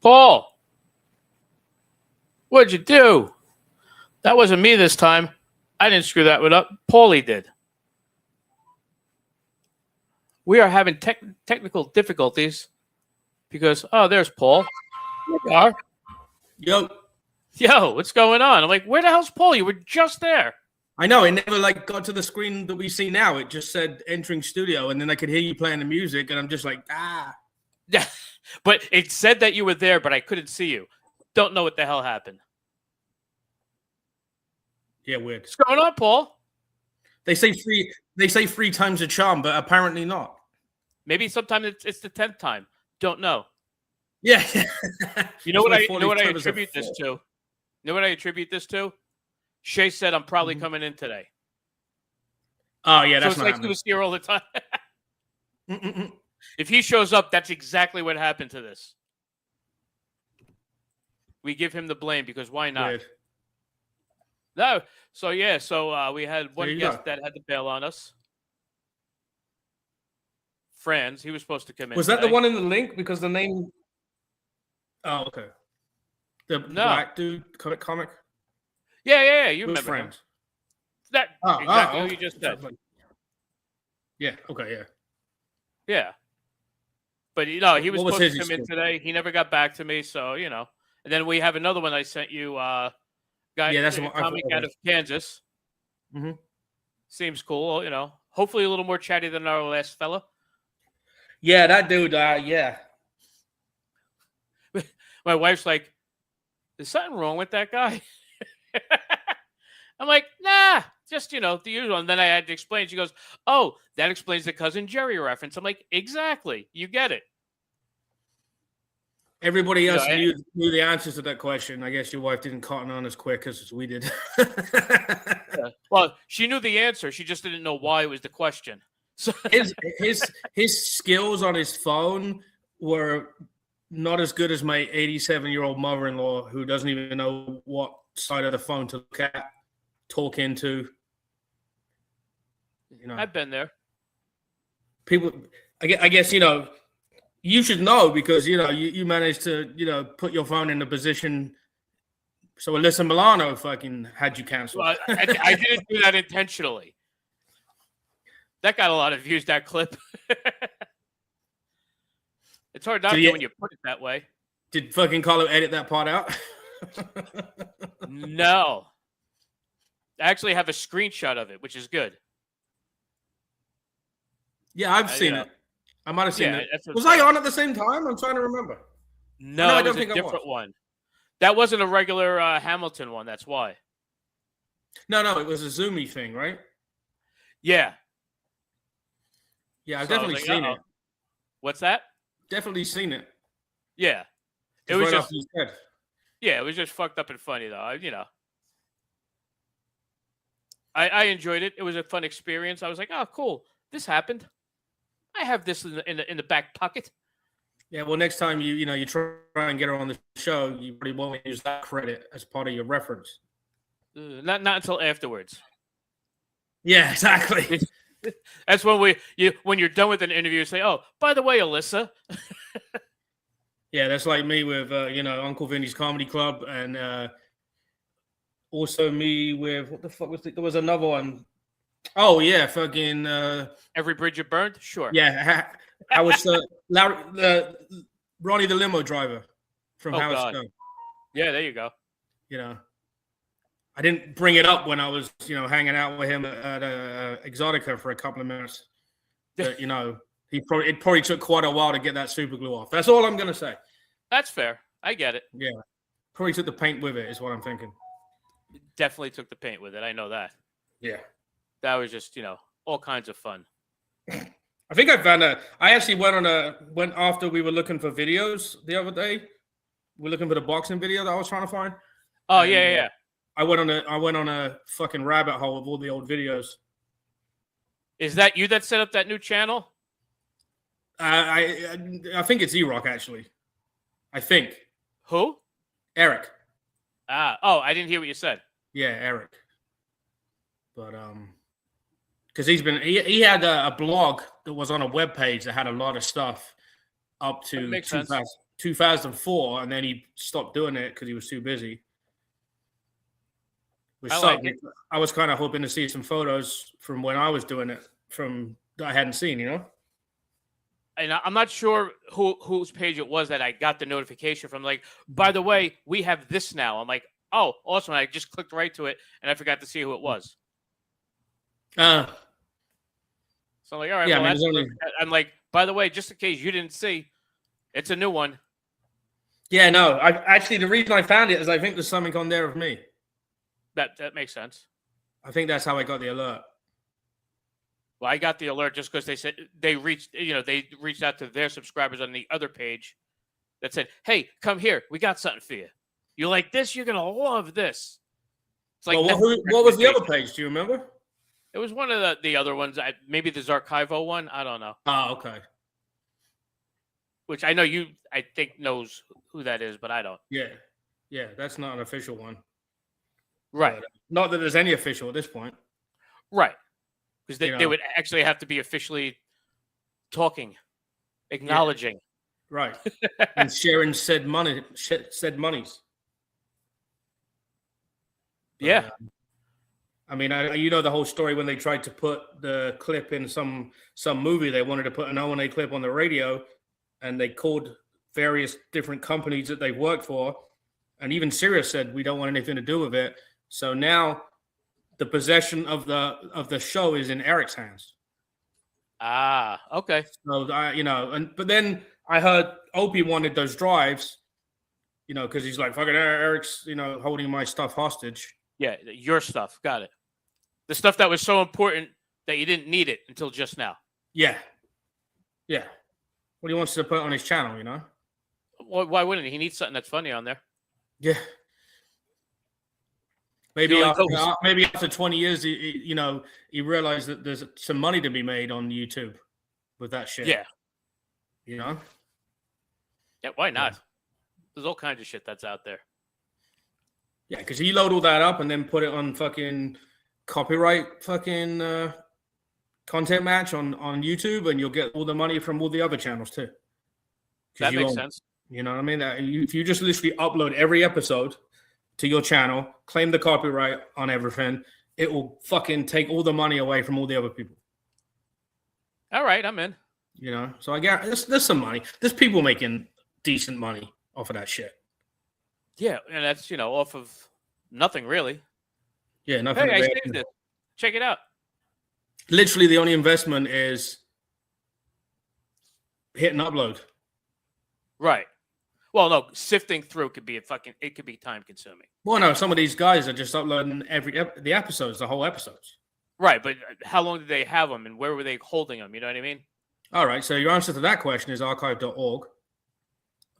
Paul, what'd you do? That wasn't me this time. I didn't screw that one up. Paulie did. We are having technical difficulties because, there's Paul. There you are. Yo, what's going on? I'm like, where the hell's Paul? You were just there. I know. It never got to the screen that we see now. It just said entering studio, and then I could hear you playing the music, and I'm just like, Yeah, but it said that you were there, but I couldn't see you. Don't know what the hell happened. Yeah, weird. What's going on, Paul? They say three times the charm, but apparently not. Maybe sometime it's the 10th time. Don't know. Yeah. You know what I attribute this to? You know what I attribute this to? Shay said I'm probably coming in today. Oh yeah, that's so it's like he was here all the time. If he shows up, that's exactly what happened to this. We give him the blame because why not? Weird. No. So we had one guest that had to bail on us. Franz, he was supposed to come in. Was that the one in the link? Because the name. Oh, okay. The black dude comic. Yeah. You remember Franz? Him. That exactly what you just said. Yeah. Okay. Yeah. Yeah. But he was supposed to come in today. He never got back to me, so And then we have another one I sent you. Guy, that's a comic out of Kansas. Mm-hmm. Seems cool, Hopefully a little more chatty than our last fella. Yeah, that dude. Yeah. My wife's like, "There's something wrong with that guy." I'm like, "Nah, just the usual." And then I had to explain. She goes, "Oh, that explains the Cousin Jerry reference." I'm like, "Exactly, you get it." Everybody else knew the answers to that question. I guess your wife didn't cotton on as quick as we did. Yeah. Well, she knew the answer. She just didn't know why it was the question. So his skills on his phone were not as good as my 87-year-old mother-in-law, who doesn't even know what side of the phone to look at, talk into. I've been there. People, I guess you should know because you managed to put your phone in a position so Alyssa Milano fucking had you canceled. Well, I didn't do that intentionally. That got a lot of views, that clip. It's hard not to when you put it that way. Did fucking Carlo edit that part out? No. I actually have a screenshot of it, which is good. Yeah, I've seen it. I might have seen it. Was I on at the same time? I'm trying to remember. No, it was a different one. That wasn't a regular Hamilton one. That's why. No, it was a Zoomy thing, right? Yeah. Yeah, I've definitely seen it. What's that? Definitely seen it. Yeah. It was right just off his head. Yeah, it was just fucked up and funny though. I enjoyed it. It was a fun experience. I was like, oh, cool. This happened. I have this in the back pocket. Yeah, well, next time you try and get her on the show, you probably won't use that credit as part of your reference. Not until afterwards. Yeah, exactly. That's when when you're done with an interview, you say, "Oh, by the way, Alyssa." Yeah, that's like me with Uncle Vinny's Comedy Club, and also me with what the fuck was there was another one. Oh yeah, fucking Every Bridge You Burned. Sure. Yeah, I was Ronnie the limo driver from Howard Stone. Yeah, there you go. I didn't bring it up when I was hanging out with him at Exotica for a couple of minutes. that it probably took quite a while to get that super glue off. That's all I'm gonna say. That's fair. I get it. Yeah, probably took the paint with it. Is what I'm thinking. Definitely took the paint with it. I know that. Yeah, that was just all kinds of fun. I think I found I actually went after we were looking for videos the other day. We're looking for the boxing video that I was trying to find. Oh, yeah. I went on a fucking rabbit hole of all the old videos. Is that you that set up that new channel? I think it's E-Rock, actually. I think. Who? Eric. I didn't hear what you said. Yeah, Eric. But because he had a blog that was on a webpage that had a lot of stuff up to 2004, and then he stopped doing it because he was too busy. I was kind of hoping to see some photos from when I was doing it that I hadn't seen, And I'm not sure whose page it was that I got the notification from. Like, by the way, we have this now. I'm like, oh, awesome. I just clicked right to it, and I forgot to see who it was. So I'm like, all right. Yeah, I'm like, by the way, just in case you didn't see, it's a new one. Yeah, no. The reason I found it is I think there's something on there of me. That makes sense. I think that's how I got the alert. Well, I got the alert just because they said they reached out to their subscribers on the other page that said, "Hey, come here. We got something for you. You like this? You're gonna love this." It's like, what was the other page? Do you remember? It was one of the other ones. Maybe the Zarkivo one. I don't know. Oh, okay. Which I know I think knows who that is, but I don't. Yeah, that's not an official one. Right. But, not that there's any official at this point. Right. Because they would actually have to be officially talking, acknowledging. Yeah. Right. And sharing said monies. But, yeah. I mean, the whole story when they tried to put the clip in some movie. They wanted to put an O&A clip on the radio, and they called various different companies that they've worked for. And even Sirius said, we don't want anything to do with it. So now the possession of the show is in Eric's hands. Ah, okay. So but then I heard Opie wanted those drives, because he's like, fucking Eric's, holding my stuff hostage. Yeah, your stuff. Got it. The stuff that was so important that you didn't need it until just now. Yeah. Yeah. What he wants to put on his channel, Well, why wouldn't he? He needs something that's funny on there. Yeah. Maybe after 20 years, he realized that there's some money to be made on YouTube with that shit. Yeah. Yeah, why not? Yeah. There's all kinds of shit that's out there. Yeah, because you load all that up and then put it on fucking copyright fucking content match on YouTube, and you'll get all the money from all the other channels too. That makes sense. You know what I mean? If you just literally upload every episode to your channel, claim the copyright on everything, it will fucking take all the money away from all the other people. All right, I'm in. So I got there's some money. There's people making decent money off of that shit. Yeah, and that's off of nothing really. Yeah, nothing. Hey, I saved it. Check it out. Literally, the only investment is hit and upload. Right. Well, no, sifting through could be time consuming. Well, no, some of these guys are just uploading the whole episodes. Right, but how long did they have them, and where were they holding them? You know what I mean? All right, so your answer to that question is archive.org.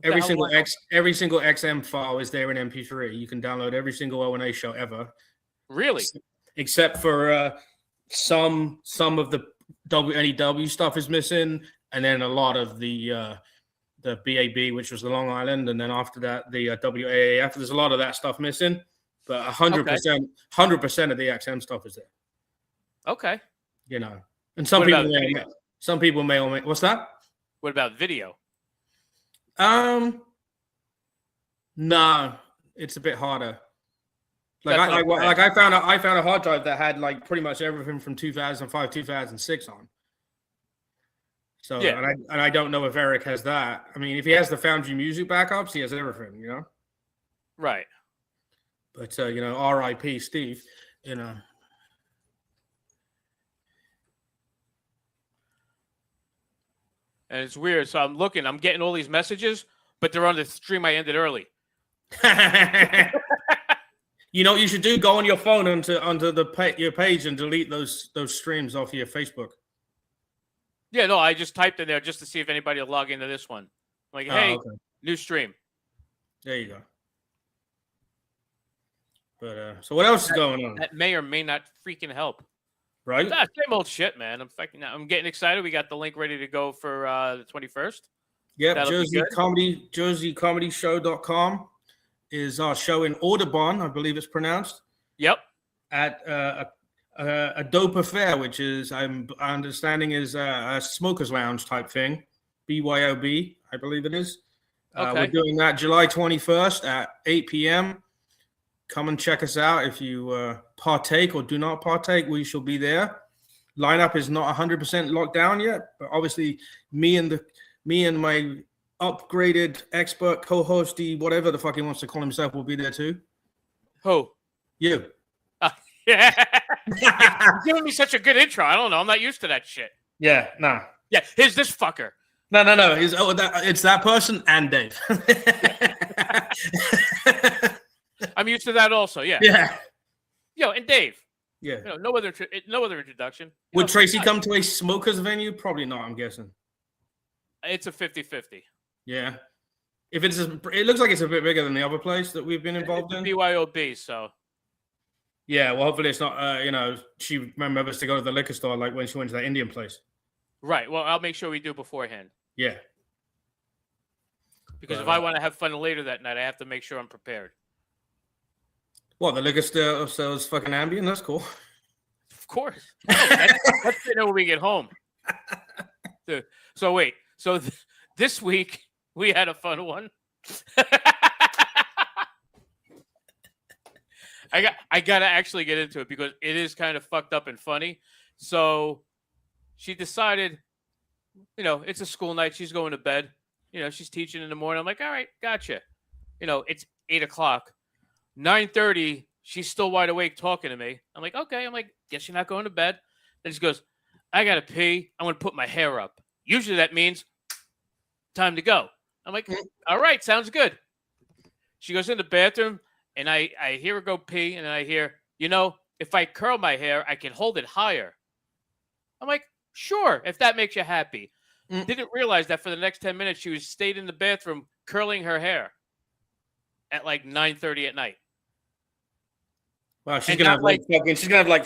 Every single XM file is there in MP3. You can download every single O&A show ever. Really? Except for some of the WNEW stuff is missing, and then a lot of the BAB, which was the Long Island, and then after that the WAAF. There's a lot of that stuff missing, but 100% of the XM stuff is there. Okay. And some people may or may. What's that? What about video? No, it's a bit harder. I found a hard drive that had like pretty much everything from 2005, 2006 on. So yeah. and I don't know if Eric has that. I mean, if he has the Foundry Music backups, he has everything, Right. But R.I.P. Steve, . And it's weird. So I'm getting all these messages, but they're on the stream I ended early. You know what you should do? Go on your phone onto your page and delete those streams off your Facebook. Yeah, no, I just typed in there just to see if anybody will log into this one. I'm like, hey, okay. New stream. There you go. But so what else is going on? That may or may not freaking help. Right? Same old shit, man. I'm getting excited. We got the link ready to go for the 21st. Yep, JerseyComedyShow.com is our show in Audubon, I believe it's pronounced. Yep. At a dope affair, which is I'm understanding is a smokers lounge type thing. BYOB, I believe it is. Okay. We're doing that July 21st at 8 p.m. Come and check us out. If you partake or do not partake, we shall be there. Lineup is not 100% locked down yet, but obviously me and my upgraded expert co-hosty, whatever the fuck he wants to call himself, will be there too. Who? You. Yeah. You're giving me such a good intro. I don't know. I'm not used to that shit. Yeah, nah. Yeah, here's this fucker. No. It's that person and Dave. I'm used to that also. Yeah. Yeah. Yo, and Dave. Yeah. You know, no other introduction. Would Tracy come to a smokers venue? Probably not, I'm guessing. It's a 50-50. Yeah. If it looks like it's a bit bigger than the other place that we've been involved in. BYOB, so. Yeah, well, hopefully it's not, she remembers to go to the liquor store like when she went to that Indian place. Right. Well, I'll make sure we do beforehand. Yeah. Because if I want to have fun later that night, I have to make sure I'm prepared. What, the liquor store sells fucking Ambien? That's cool. Of course. That's when we get home. So wait. So this week we had a fun one. I gotta actually get into it because it is kind of fucked up and funny. So she decided, it's a school night. She's going to bed. She's teaching in the morning. I'm like, all right, gotcha. It's 8:00. 9:30, she's still wide awake talking to me. I'm like, okay. I'm like, guess you're not going to bed. Then she goes, I gotta pee. I want to put my hair up. Usually that means time to go. I'm like, all right, sounds good. She goes in the bathroom, and I hear her go pee, and then I hear, if I curl my hair, I can hold it higher. I'm like, sure, if that makes you happy. Didn't realize that for the next 10 minutes, she stayed in the bathroom curling her hair at like 9:30 at night. Wow, she's gonna have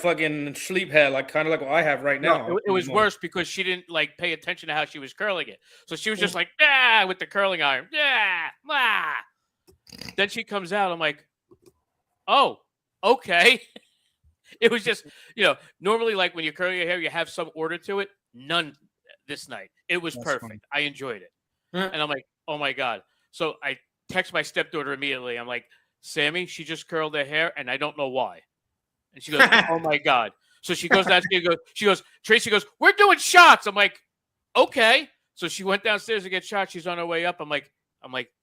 fucking sleep hair, kind of like what I have right now. No, it was worse because she didn't pay attention to how she was curling it. So she was just like, with the curling iron. Then she comes out. I'm like, oh, okay. It was just, normally when you curl your hair, you have some order to it. None this night. It was perfect. Funny. I enjoyed it. And I'm like, oh my God. So I text my stepdaughter immediately. I'm like, Sammy, she just curled her hair and I don't know why. And she goes, oh my God. So she goes downstairs. Tracy goes, we're doing shots. I'm like, okay. So she went downstairs to get shots. She's on her way up. I'm like,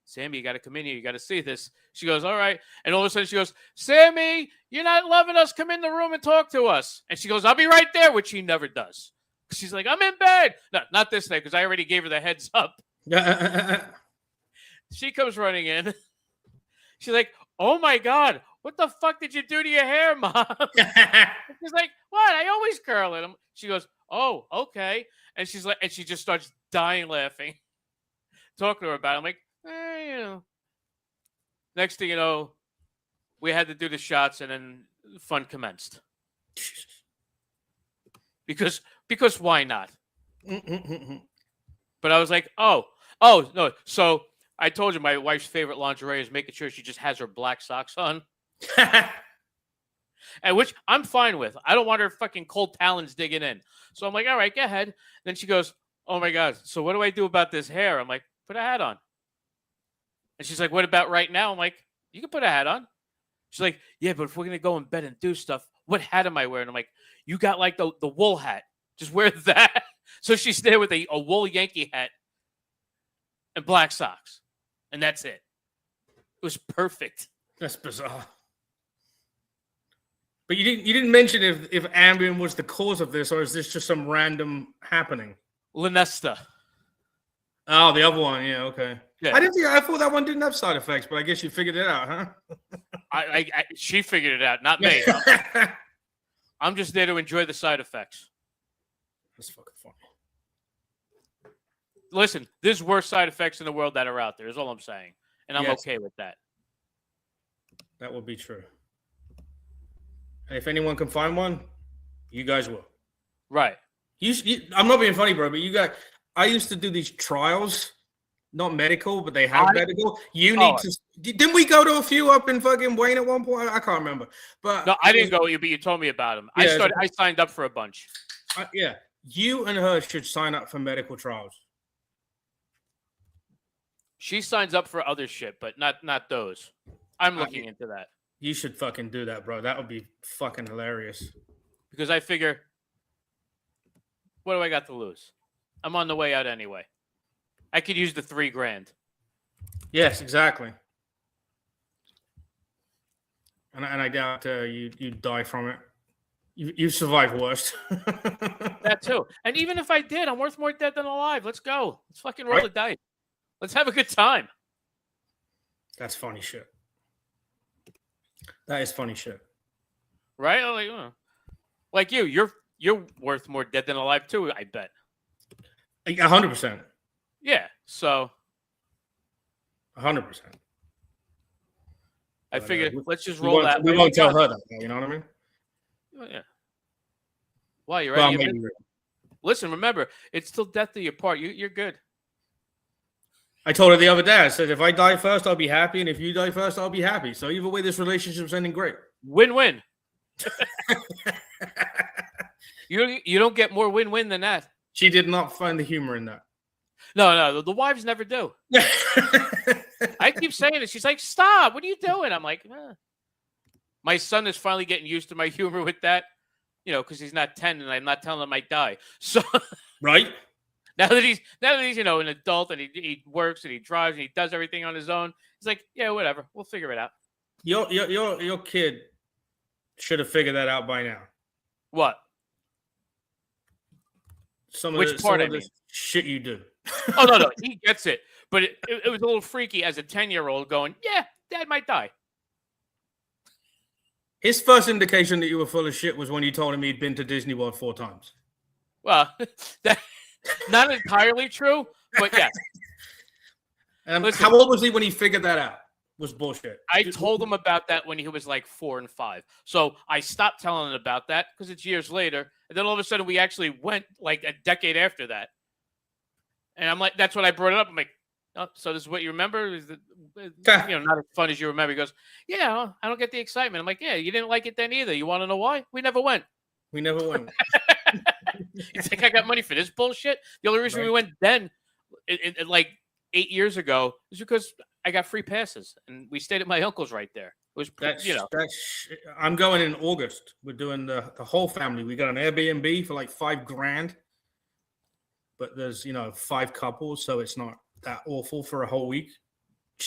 Sammy, you got to come in here. You got to see this. She goes, all right. And all of a sudden she goes, Sammy, you're not loving us. Come in the room and talk to us. And she goes, I'll be right there, which she never does. She's like, I'm in bed. No, not this night because I already gave her the heads up. She comes running in. She's like, oh my God, what the fuck did you do to your hair, Mom? She's like, what? I always curl it. She goes, oh, okay. And she's like, and she just starts dying laughing. Talking to her about it. I'm like, Next thing you know, we had to do the shots and then fun commenced. Because why not? But I was like, oh, no. So I told you my wife's favorite lingerie is making sure she just has her black socks on. And which I'm fine with. I don't want her fucking cold talons digging in. So I'm like, all right, go ahead. Then she goes, oh my God. So what do I do about this hair? I'm like, put a hat on. And she's like, what about right now? I'm like, you can put a hat on. She's like, yeah, but if we're going to go in bed and do stuff, what hat am I wearing? I'm like, you got the wool hat. Just wear that. So she's there with a wool Yankee hat and black socks. And that's it. It was perfect. That's bizarre. But you didn't mention if Ambien was the cause of this, or is this just some random happening? Lunesta. Oh, the other one. Yeah, okay. Yeah. I thought that one didn't have side effects, but I guess you figured it out, huh? She figured it out, not me. I'm just there to enjoy the side effects. That's fucking funny. Listen, there's worse side effects in the world that are out there, is all I'm saying. And I'm okay with that. That would be true. And if anyone can find one, you guys will. Right. I'm not being funny, bro, but I used to do these trials, not medical, but they have medical. You need to. Didn't we go to a few up in fucking Wayne at one point? I can't remember. But no, I didn't go with you, but you told me about them. Yeah, I signed up for a bunch. Yeah. You and her should sign up for medical trials. She signs up for other shit, but not those. I'm looking into that. You should fucking do that, bro. That would be fucking hilarious. Because I figure, what do I got to lose? I'm on the way out anyway. I could use the $3,000. Yes, exactly. And I doubt you die from it. You survive worse. That too. And even if I did, I'm worth more dead than alive. Let's go. Let's fucking roll the dice. Let's have a good time. That's funny shit. That is funny shit. Right? Like you're worth more dead than alive too, I bet. 100%. Yeah. So 100%. I figured let's just roll that. We won't tell her that, you know what I mean? Oh, yeah. Why? You're right. Well, listen, remember, it's till death do you part. You're good. I told her the other day, I said, if I die first, I'll be happy. And if you die first, I'll be happy. So either way, this relationship's ending great. Win-win. You don't get more win-win than that. She did not find the humor in that. No, the wives never do. I keep saying it. She's like, stop. What are you doing? I'm like, My son is finally getting used to my humor with that, because he's not 10 and I'm not telling him I die. So right. Now that he's an adult and he works and he drives and he does everything on his own, he's like, yeah, whatever, we'll figure it out. Your kid should have figured that out by now. What? Which part of this shit you do. Oh no, he gets it, but it was a little freaky as a 10-year-old going, yeah, Dad might die. His first indication that you were full of shit was when you told him he'd been to Disney World 4 times. Well, that. Not entirely true, but yeah. Listen, how old was he when he figured that out? Was bullshit. I told him about that when he was like 4 and 5. So I stopped telling him about that because it's years later. And then all of a sudden we actually went like a decade after that. And I'm like, that's when I brought it up. I'm like, oh, so this is what you remember? Is it, not as fun as you remember? He goes, yeah, I don't get the excitement. I'm like, yeah, you didn't like it then either. You want to know why? We never went. You think I got money for this bullshit? The only reason we went then, like 8 years ago, is because I got free passes and we stayed at my uncle's right there. It was, I'm going in August. We're doing the whole family. We got an Airbnb for like $5,000, but there's 5 couples, so it's not that awful for a whole week.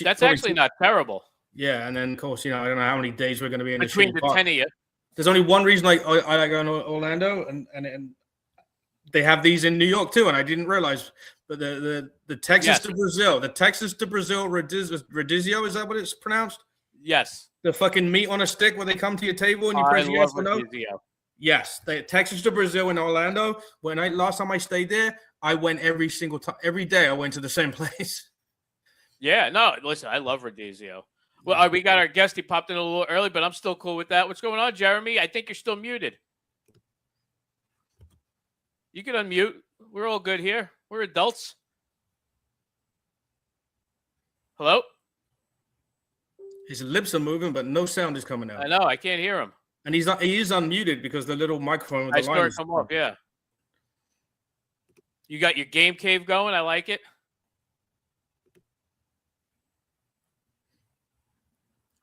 That's actually not terrible. Yeah, and then of course I don't know how many days we're going to be in between the 10 of you. There's only one reason I like going to Orlando, and they have these in New York too, and I didn't realize. But the Texas to Brazil, Rodizio, is that what it's pronounced? Yes. The fucking meat on a stick where they come to your table and you press yes or no. Yes, the Texas to Brazil in Orlando. Last time I stayed there, I went every single time. Every day I went to the same place. Yeah, no, listen, I love Rodizio. Well, we got our guest. He popped in a little early, but I'm still cool with that. What's going on, Jeremy? I think you're still muted. You can unmute. We're all good here. We're adults. Hello? His lips are moving, but no sound is coming out. I know. I can't hear him. And he is unmuted because the little microphone with the line is come up, yeah. You got your game cave going. I like it.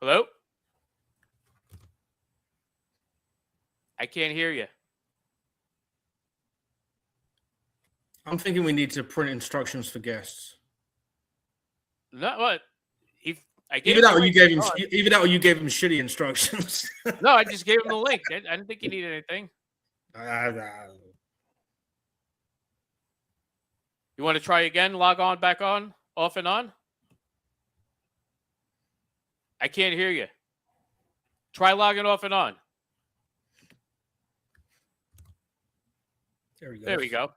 Hello? I can't hear you. I'm thinking we need to print instructions for guests. Not what? Even that, you gave him shitty instructions. No, I just gave him the link. I didn't think he needed anything. You want to try again? Log on, back on, off and on? I can't hear you. Try logging off and on. There we go. There we go.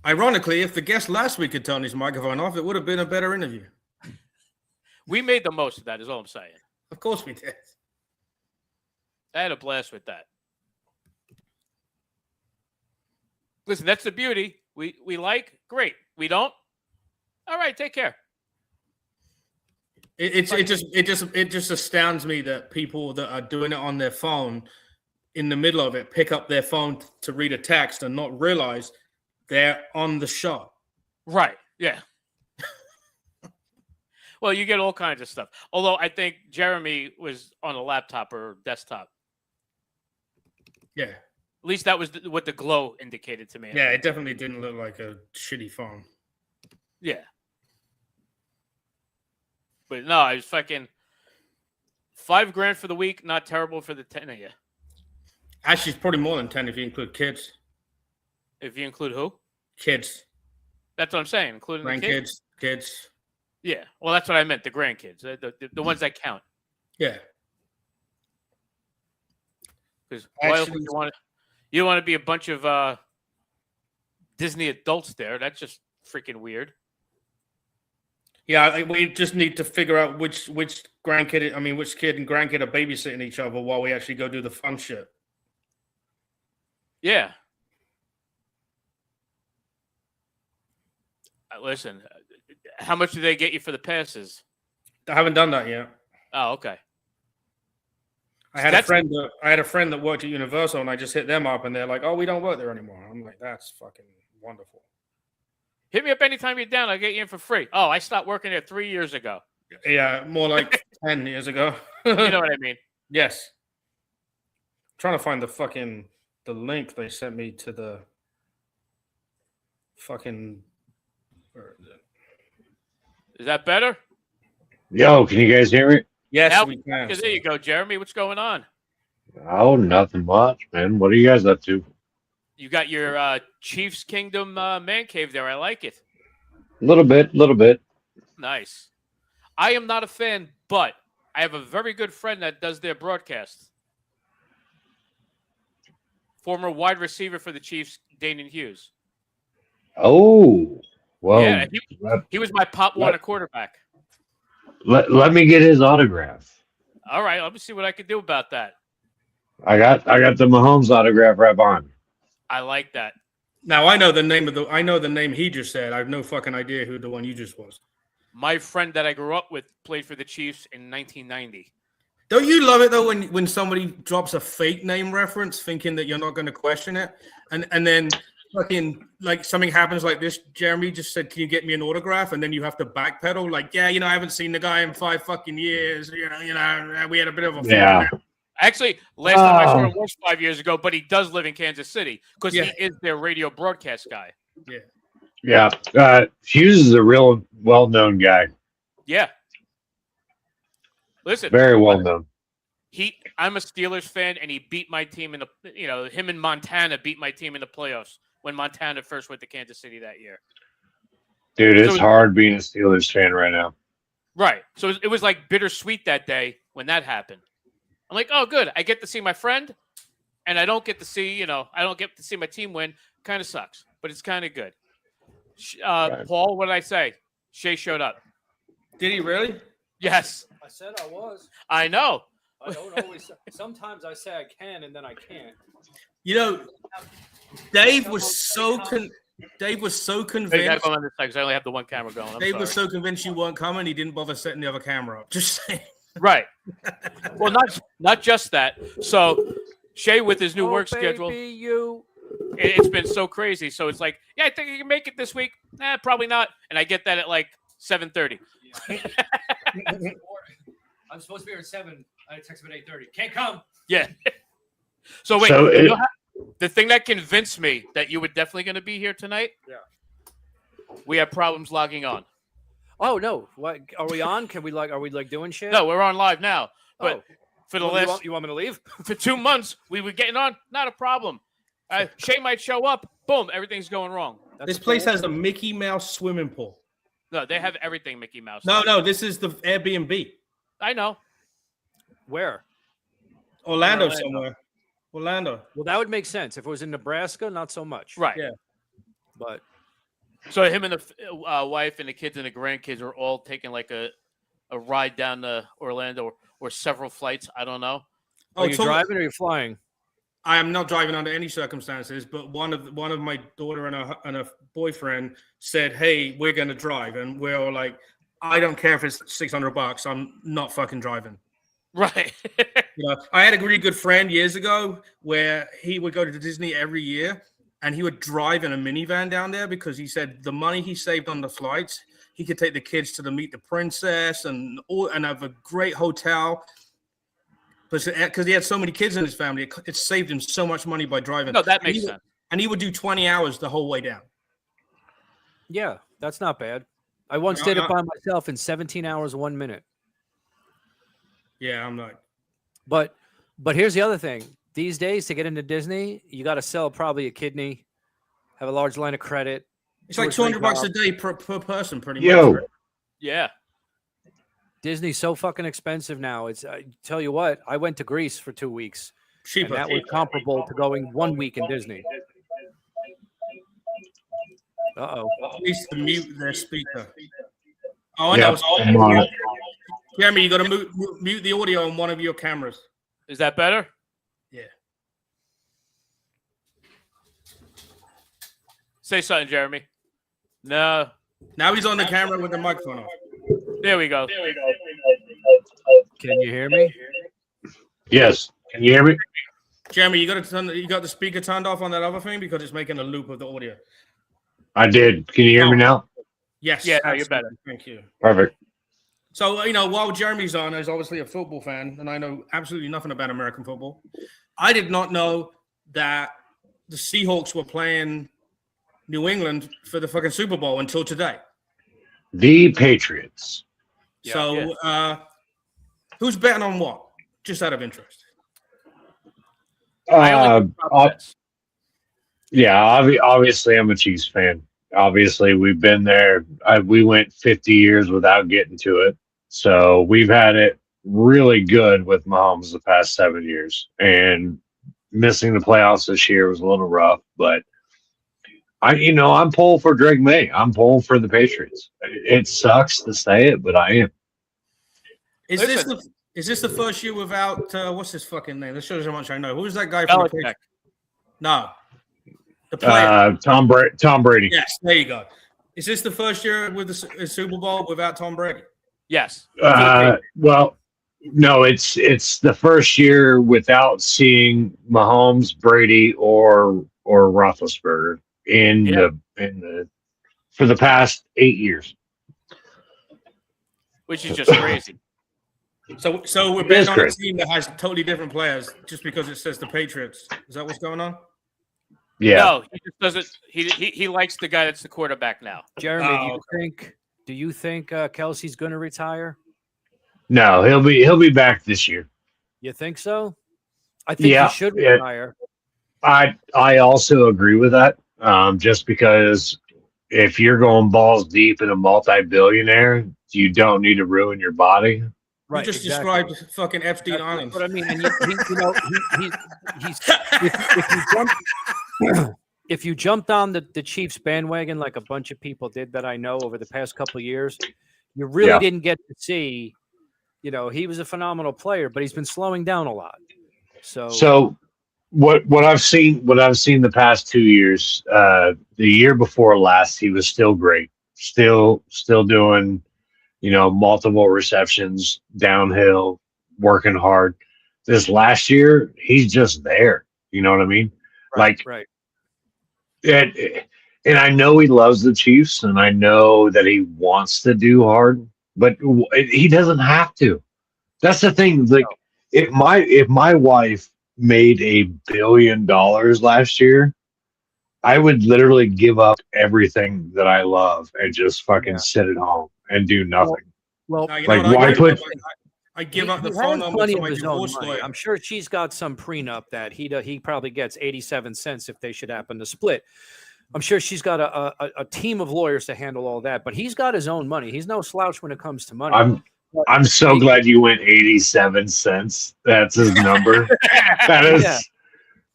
Ironically, if the guest last week had turned his microphone off, it would have been a better interview. We made the most of that, is all I'm saying. Of course we did. I had a blast with that. Listen, that's the beauty. We like, great. We don't? All right, take care. It just astounds me that people that are doing it on their phone in the middle of it pick up their phone to read a text and not realize they're on the show. Right. Yeah. Well, you get all kinds of stuff. Although I think Jeremy was on a laptop or desktop. Yeah. At least that was what the glow indicated to me. Yeah, it definitely didn't look like a shitty phone. Yeah. But no, I was fucking $5,000 for the week. Not terrible for the 10 of you. Actually, it's probably more than 10 if you include kids. If you include who? Kids. That's what I'm saying, including the kids. Kids. Yeah. Well, that's what I meant. The grandkids, the ones that count. Yeah. Because why else would you want to? You don't want to be a bunch of Disney adults there. That's just freaking weird. Yeah, we just need to figure out which grandkid. I mean, which kid and grandkid are babysitting each other while we actually go do the fun shit. Yeah. Listen, how much do they get you for the passes? I haven't done that yet. Oh, okay. I had a friend that worked at Universal, and I just hit them up, and they're like, "Oh, we don't work there anymore." I'm like, "That's fucking wonderful." Hit me up anytime you're down. I'll get you in for free. Oh, I stopped working there 3 years ago. Yeah, more like 10 years ago. You know what I mean? Yes. I'm trying to find the link they sent me to the fucking. Where is it? Is that better? Yo, can you guys hear me? Yes, Now, we can. there you go, Jeremy. What's going on? Oh, nothing much, man. What are you guys up to? You got your Chiefs Kingdom man cave there. I like it. Little bit. Nice. I am not a fan, but I have a very good friend that does their broadcasts. Former wide receiver for the Chiefs, Danon Hughes. Oh, well. Yeah, he was my Pop Warner quarterback. Let me get his autograph. All right, let me see what I can do about that. I got the Mahomes autograph right on. I like that. Now I know the name he just said. I have no fucking idea who the one you just was. My friend that I grew up with played for the Chiefs in 1990. Don't you love it though when somebody drops a fake name reference, thinking that you're not going to question it, and then fucking like something happens like this? Jeremy just said, "Can you get me an autograph?" And then you have to backpedal, like, "Yeah, I haven't seen the guy in 5 fucking years. We had a bit of a Yeah." Actually, last time I saw him was 5 years ago, but he does live in Kansas City because he is their radio broadcast guy. Yeah. Hughes is a real well-known guy. Yeah. Listen, very well known. I'm a Steelers fan, and he beat my team in the. Him and Montana beat my team in the playoffs when Montana first went to Kansas City that year. Dude, it's hard being a Steelers fan right now. Right. So it was like bittersweet that day when that happened. I'm like, oh, good. I get to see my friend, and I don't get to see, my team win. Kind of sucks, but it's kind of good. Right. Paul, what did I say? Shay showed up. Did he really? Yes. I said I was. I know. I don't always. Sometimes I say I can, and then I can't. Dave was so convinced. I only have the one camera going. Dave was so convinced you weren't coming, he didn't bother setting the other camera up. Just saying. Right. Well, not just that. So Shay with his new work schedule. It's been so crazy. So it's like, yeah, I think you can make it this week. Probably not. And I get that at like 7:30. I'm supposed to be here at 7. I text him at 8:30. Can't come. Yeah. So wait, the thing that convinced me that you were definitely going to be here tonight. Yeah. We have problems logging on. Oh no! What are we on? Are we doing shit? No, we're on live now. But for the last, you want me to leave? For 2 months, we were getting on. Not a problem. Shay might show up. Boom, everything's going wrong. This place has a Mickey Mouse swimming pool. No, they have everything Mickey Mouse. No, this is the Airbnb. I know. Where? Orlando somewhere. Orlando. Well, that would make sense. If it was in Nebraska, not so much. Right. Yeah. But So him and the wife and the kids and the grandkids are all taking like a ride down to Orlando or several flights. I don't know. are you driving or are you flying? I am not driving under any circumstances, but one of my daughter and a boyfriend said, "Hey, we're going to drive," and we're all like, "I don't care if it's $600. I'm not fucking driving." Right. I had a really good friend years ago where he would go to Disney every year, and he would drive in a minivan down there because he said the money he saved on the flights, he could take the kids to Meet the Princess and have a great hotel. Because he had so many kids in his family, it saved him so much money by driving. No, that makes sense. And he would do 20 hours the whole way down. Yeah, that's not bad. I once did it by myself in 17 hours, 1 minute. Yeah, I'm not. But here's the other thing. These days, to get into Disney, you got to sell probably a kidney, have a large line of credit. It's like $200 a day per person, pretty much. Right? Yeah. Disney's so fucking expensive now. It's tell you what, I went to Greece for 2 weeks. Cheaper. And that was comparable to going 1 week in Disney. Uh-oh. Please mute their speaker. Oh, I Yep, know. I'm on it. Jeremy, you got to mute the audio on one of your cameras. Is that better? Yeah. Say something, Jeremy. No. Now he's on the camera with the microphone off. There we go. Can you hear me? Yes. Can you hear me? Jeremy, you got the speaker turned off on that other thing because it's making a loop of the audio. I did. Can you hear me now? Yes. Yeah, now you're better. Thank you. Perfect. So, while Jeremy's on, is obviously a football fan, and I know absolutely nothing about American football. I did not know that the Seahawks were playing New England for the fucking Super Bowl until today. The Patriots. Who's betting on what? Just out of interest. Obviously, I'm a Chiefs fan. Obviously, we've been there. We went 50 years without getting to it. So we've had it really good with Mahomes the past 7 years. And missing the playoffs this year was a little rough. But, I'm pulling for Drake May. I'm pulling for the Patriots. It sucks to say it, but I am. Is this the first year without what's his fucking name? This shows how much I know. Who's that guy from the Patriots? No. The player. Tom Brady. Yes, there you go. Is this the first year with the Super Bowl without Tom Brady? Yes. Well, no, it's the first year without seeing Mahomes, Brady, or Roethlisberger for the past 8 years. Which is just crazy. So we're betting on a team that has totally different players just because it says the Patriots. Is that what's going on? Yeah. No, he just doesn't. He likes the guy that's the quarterback now. Jeremy, do you think Kelsey's going to retire? No, he'll be back this year. You think so? I think he should retire. I also agree with that. Just because if you're going balls deep in a multi-billionaire, you don't need to ruin your body. Right, you just described fucking Epstein Island. But I mean, and if you jumped on the Chiefs bandwagon like a bunch of people did that I know over the past couple of years, you really didn't get to see. He was a phenomenal player, but he's been slowing down a lot. So what I've seen the past 2 years, the year before last, he was still great, still doing. Multiple receptions, downhill, working hard. This last year, he's just there. You know what I mean? Right. And I know he loves the Chiefs, and I know that he wants to do hard, but he doesn't have to. That's the thing. Like, if my wife made $1 billion last year, I would literally give up everything that I love and just fucking sit at home and do nothing. Well, I give up the phone number to my divorce lawyer. I'm sure she's got some prenup that he probably gets 87 cents if they should happen to split. I'm sure she's got a team of lawyers to handle all that, but he's got his own money. He's no slouch when it comes to money. I'm so glad you went 87 cents. That's his number.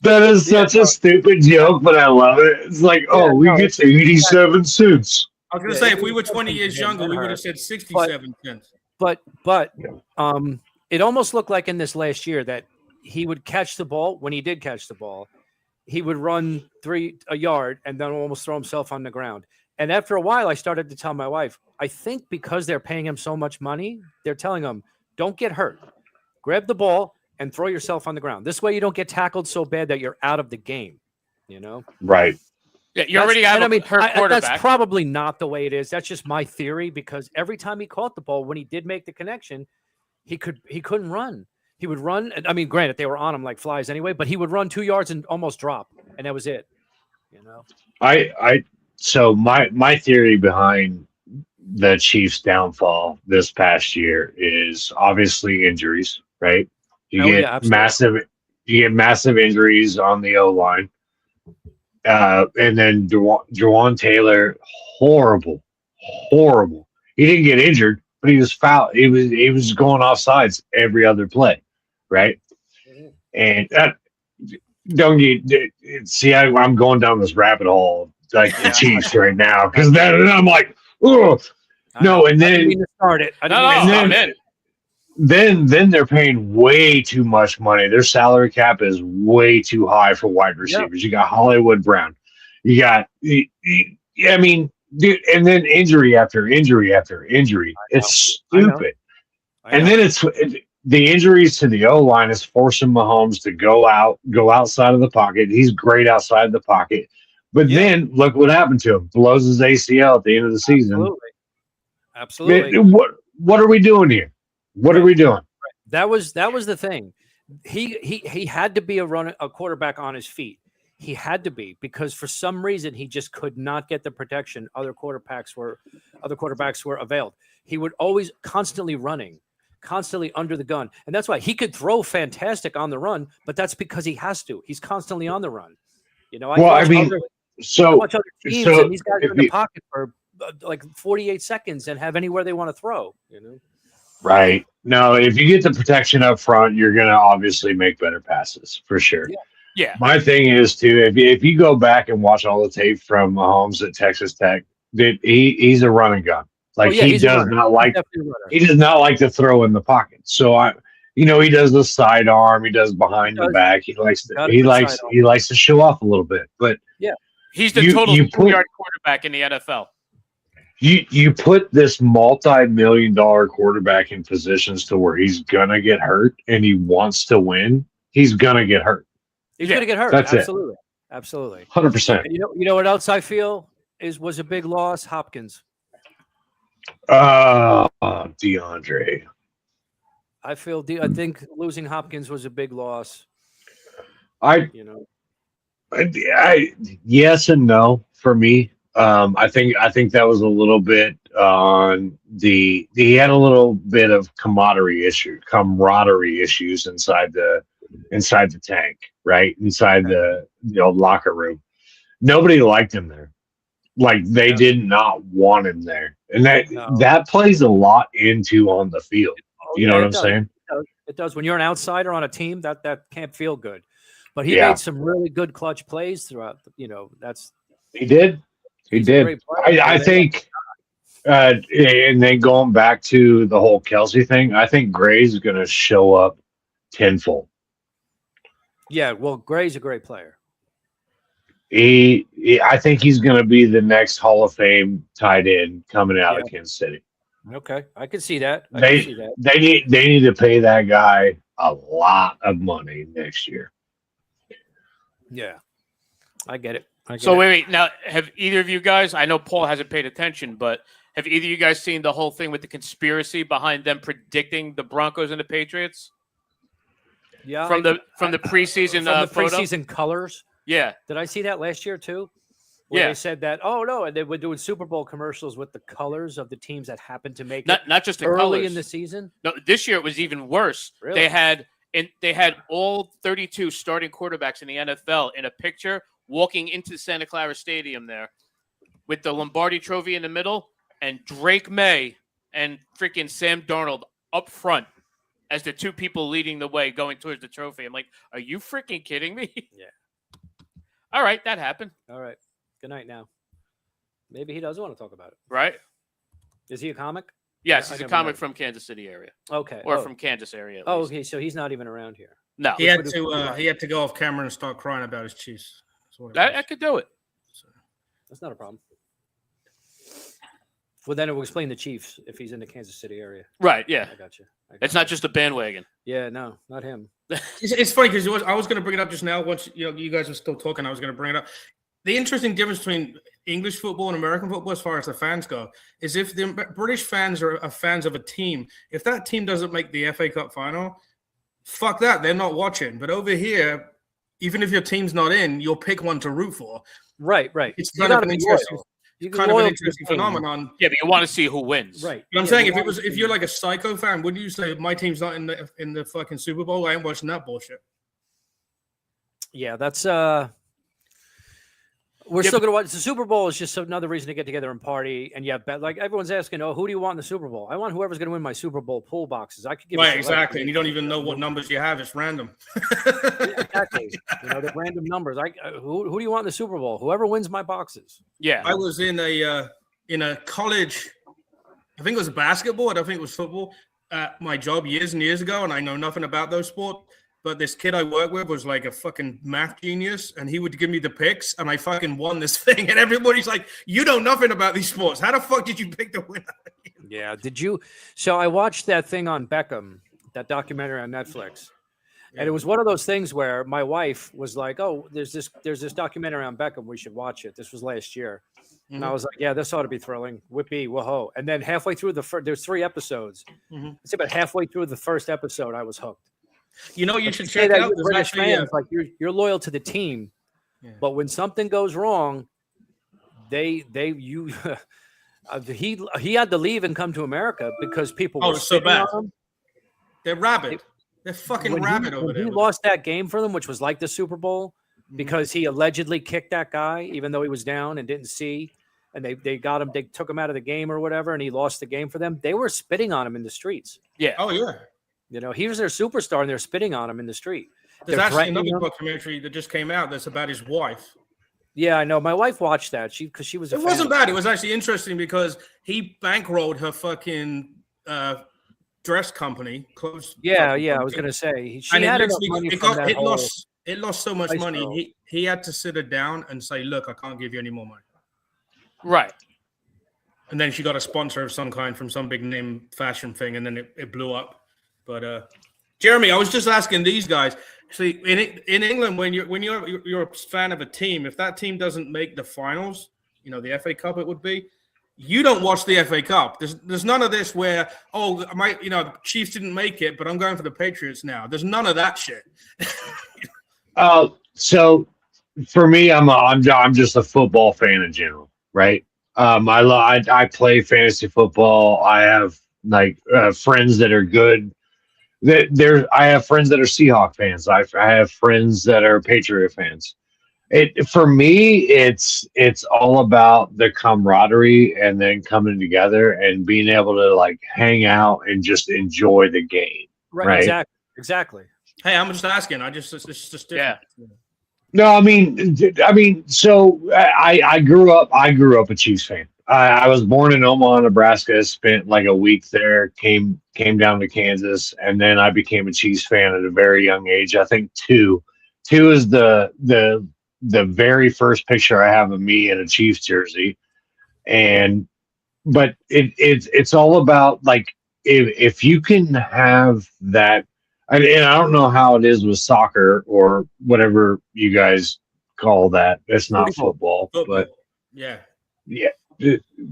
That is such a stupid joke, but I love it. It's like, we get to 87 cents. I was going to say, if we were 20 years younger, we would have said 67 cents. But it almost looked like in this last year that he would catch the ball. When he did catch the ball, he would run a yard and then almost throw himself on the ground. And after a while, I started to tell my wife, I think because they're paying him so much money, they're telling him, don't get hurt. Grab the ball and throw yourself on the ground. This way you don't get tackled so bad that you're out of the game, Right. Yeah, you already have hurt quarterback. That's probably not the way it is. That's just my theory, because every time he caught the ball, when he did make the connection, he couldn't run. He would run. I mean, granted, they were on him like flies anyway, but he would run 2 yards and almost drop, and that was it. So my theory behind the Chiefs' downfall this past year is obviously injuries, right? You get massive injuries on the O line, and then Jawan Taylor, horrible. He didn't get injured, but he was foul. He was going off sides every other play, right? And I'm going down this rabbit hole like the Chiefs right now, because then I'm like, oh no, and then then they're paying way too much money. Their salary cap is way too high for wide receivers. You got Hollywood Brown, you got, I mean, dude, and then injury after injury after injury. It's stupid. And then it's the injuries to the O line is forcing Mahomes to go outside of the pocket. He's great outside of the pocket, but then look what happened to him. Blows his ACL at the end of the season. Absolutely. What are we doing here? What are we doing? That was the thing. He had to be a quarterback on his feet. He had to be, because for some reason he just could not get the protection other quarterbacks were availed. He would always constantly running, constantly under the gun. And that's why he could throw fantastic on the run, but that's because he has to. He's constantly on the run. I watch other teams, and these guys are in the pocket for like 48 seconds and have anywhere they want to throw, Right. No, if you get the protection up front, you're going to obviously make better passes for sure. Yeah. My thing is too, if you go back and watch all the tape from Mahomes at Texas Tech, he's a run and gun. Like he does not like to throw in the pocket. So he does the sidearm, he does behind the back. He likes to show off a little bit. But he's the total 2-yard quarterback in the NFL. You put this multi-million-dollar quarterback in positions to where he's gonna get hurt, and he wants to win. He's gonna get hurt. He's gonna get hurt. That's absolutely, it. Absolutely, 100%. You know what else I feel was a big loss? Hopkins. DeAndre. I think losing Hopkins was a big loss. Yes and no for me. I think that was a little bit on he had a little bit of camaraderie issues inside the tank, right? Inside the locker room. Nobody liked him there. Like they did not want him there. And that plays a lot into on the field. You know what I'm saying? It does. When you're an outsider on a team, that can't feel good. But he made some really good clutch plays throughout. He did. He did. I think, and then going back to the whole Kelsey thing, I think Gray's going to show up tenfold. Yeah, well, Gray's a great player. I think he's going to be the next Hall of Fame tight end coming out of Kansas City. Okay, I can see that. They need to pay that guy a lot of money next year. Yeah, I get it. Wait. Now, have either of you guys, I know Paul hasn't paid attention, but have either of you guys seen the whole thing with the conspiracy behind them predicting the Broncos and the Patriots? Yeah. From the preseason preseason colors. Yeah. Did I see that last year too? Where they said that, and they were doing Super Bowl commercials with the colors of the teams that happened to make not just the early colors in the season. No, this year it was even worse. Really? They had all 32 starting quarterbacks in the NFL in a picture walking into Santa Clara Stadium there with the Lombardi Trophy in the middle and Drake May and freaking Sam Darnold up front as the two people leading the way going towards the trophy. I'm like, are you freaking kidding me? Yeah. All right, that happened. All right. Good night now. Maybe he does want to talk about it. Right? Is he a comic? Yes, I he's a never comic know. from Kansas City area. Okay. Or from Kansas area. At Oh, least. okay. So he's not even around here. No. He had to go off camera and start crying about his Chiefs. That's what it I was. could do it. That's not a problem. Well, then it will explain the Chiefs if he's in the Kansas City area. Right, yeah. I got you. It's not just a bandwagon. Yeah, no, not him. It's funny because I was going to bring it up just now. Once you guys are still talking, I was going to bring it up. The interesting difference between English football and American football, as far as the fans go, is if the British fans are fans of a team, if that team doesn't make the FA Cup final, fuck that, they're not watching. But over here, even if your team's not in, you'll pick one to root for. Right. It's You kind of gotta an be interesting, loyal. You can kind of loyal an to the interesting team. phenomenon. Yeah, but you want to see who wins. Right. But I'm Yeah, saying you want if to you're see- like a psycho fan, wouldn't you say my team's not in the fucking Super Bowl? I ain't watching that bullshit. Yeah, that's we're still gonna watch the Super Bowl. Is just another reason to get together and party. And yeah, bet like everyone's asking, oh, who do you want in the Super Bowl? I want whoever's gonna win my Super Bowl pool boxes. I could give a Right, shit exactly. And you don't even know what numbers you have. It's random. exactly. The random numbers. Who do you want in the Super Bowl? Whoever wins my boxes. Yeah. I was in a college, I think it was basketball, I don't think it was football, at my job years and years ago, and I know nothing about those sports. But this kid I work with was like a fucking math genius, and he would give me the picks, and I fucking won this thing. And everybody's like, "You know nothing about these sports. How the fuck did you pick the winner?" Yeah. Did you? So I watched that thing on Beckham, that documentary on Netflix. And it was one of those things where my wife was like, "Oh, there's this documentary on Beckham. We should watch it." This was last year, and I was like, "Yeah, this ought to be thrilling." Whippy, whoa! And then halfway through there's 3 episodes. It's about halfway through the first episode, I was hooked. You know, you should Say check that out. you're There's British actually, fans, like you're loyal to the team, Yeah. but when something goes wrong, he had to leave and come to America because people were it's so spitting bad. on him. They're rabid. They're fucking rabid over When there. he lost that game for them, which was like the Super Bowl, Mm-hmm. because he allegedly kicked that guy, even though he was down and didn't see, and they got him, they took him out of the game or whatever, and he lost the game for them. They were spitting on him in the streets. Yeah. Oh yeah. He was their superstar, and they're spitting on him in the street. There's They're actually threatening another him. documentary that just came out that's about his wife. Yeah, I know. My wife watched that. Because she was. It wasn't bad. It was actually interesting because he bankrolled her fucking dress company, clothes. Yeah, company. I was gonna say she And had it enough literally money from that whole. it lost so much Ice money. Girl. He had to sit her down and say, "Look, I can't give you any more money." Right. And then she got a sponsor of some kind from some big name fashion thing, and then it blew up. But Jeremy, I was just asking these guys. See, in England, when you're a fan of a team, if that team doesn't make the finals, the FA Cup, it would be. You don't watch the FA Cup. There's none of this where the Chiefs didn't make it, but I'm going for the Patriots now. There's none of that shit. So for me, I'm just a football fan in general, right? I play fantasy football. I have friends that are good. I have friends that are Seahawk fans. I have friends that are Patriot fans. For me, it's all about the camaraderie and then coming together and being able to hang out and just enjoy the game. Right? Exactly. Hey, I'm just asking. It's just different. Yeah. No, I mean, so I grew up a Chiefs fan. I was born in Omaha, Nebraska. Spent a week there. Came down to Kansas, and then I became a Chiefs fan at a very young age. I think two is the very first picture I have of me in a Chiefs jersey, but it's all about if you can have that. And I don't know how it is with soccer or whatever you guys call that. It's not football, but yeah,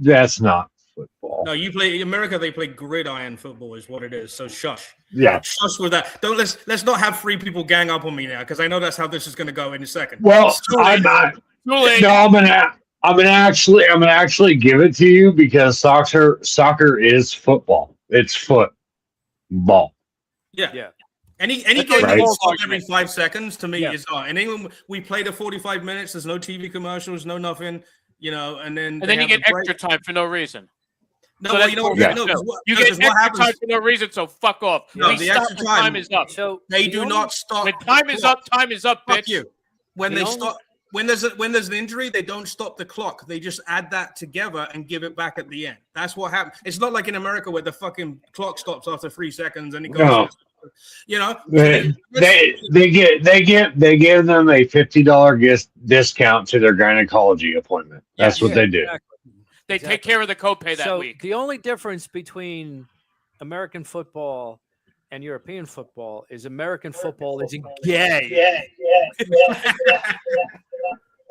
that's not football. No, you play America. They play gridiron football, is what it is. So shush. Yeah, shush with that. Let's not have 3 people gang up on me now, because I know that's how this is going to go in a second. Well, I'm gonna actually give it to you because soccer is football. It's football. Yeah. Any That's game right. that Paul's stops argument. every 5 seconds to me Yeah. is on. In England, we play the 45 minutes. There's no TV commercials, no nothing. And then And then you have get the break. extra time for no reason. No, So well, that's you know what? bullshit, No, too. 'cause what, You no, get 'cause extra what happens? time for no reason, so fuck off. No, We the stop extra when time- time is up. So They the do only- not stop. When time is up, time is up, Fuck bitch. you. When The they only- stop, when there's an injury, they don't stop the clock. They just add that together and give it back at the end. That's what happens. It's not like in America where the fucking clock stops after 3 seconds and it goes. No. They They give them a $50 discount to their gynecology appointment. That's what they do. Exactly. They take care of the copay that So week. the only difference between American football and European football is American football is gay.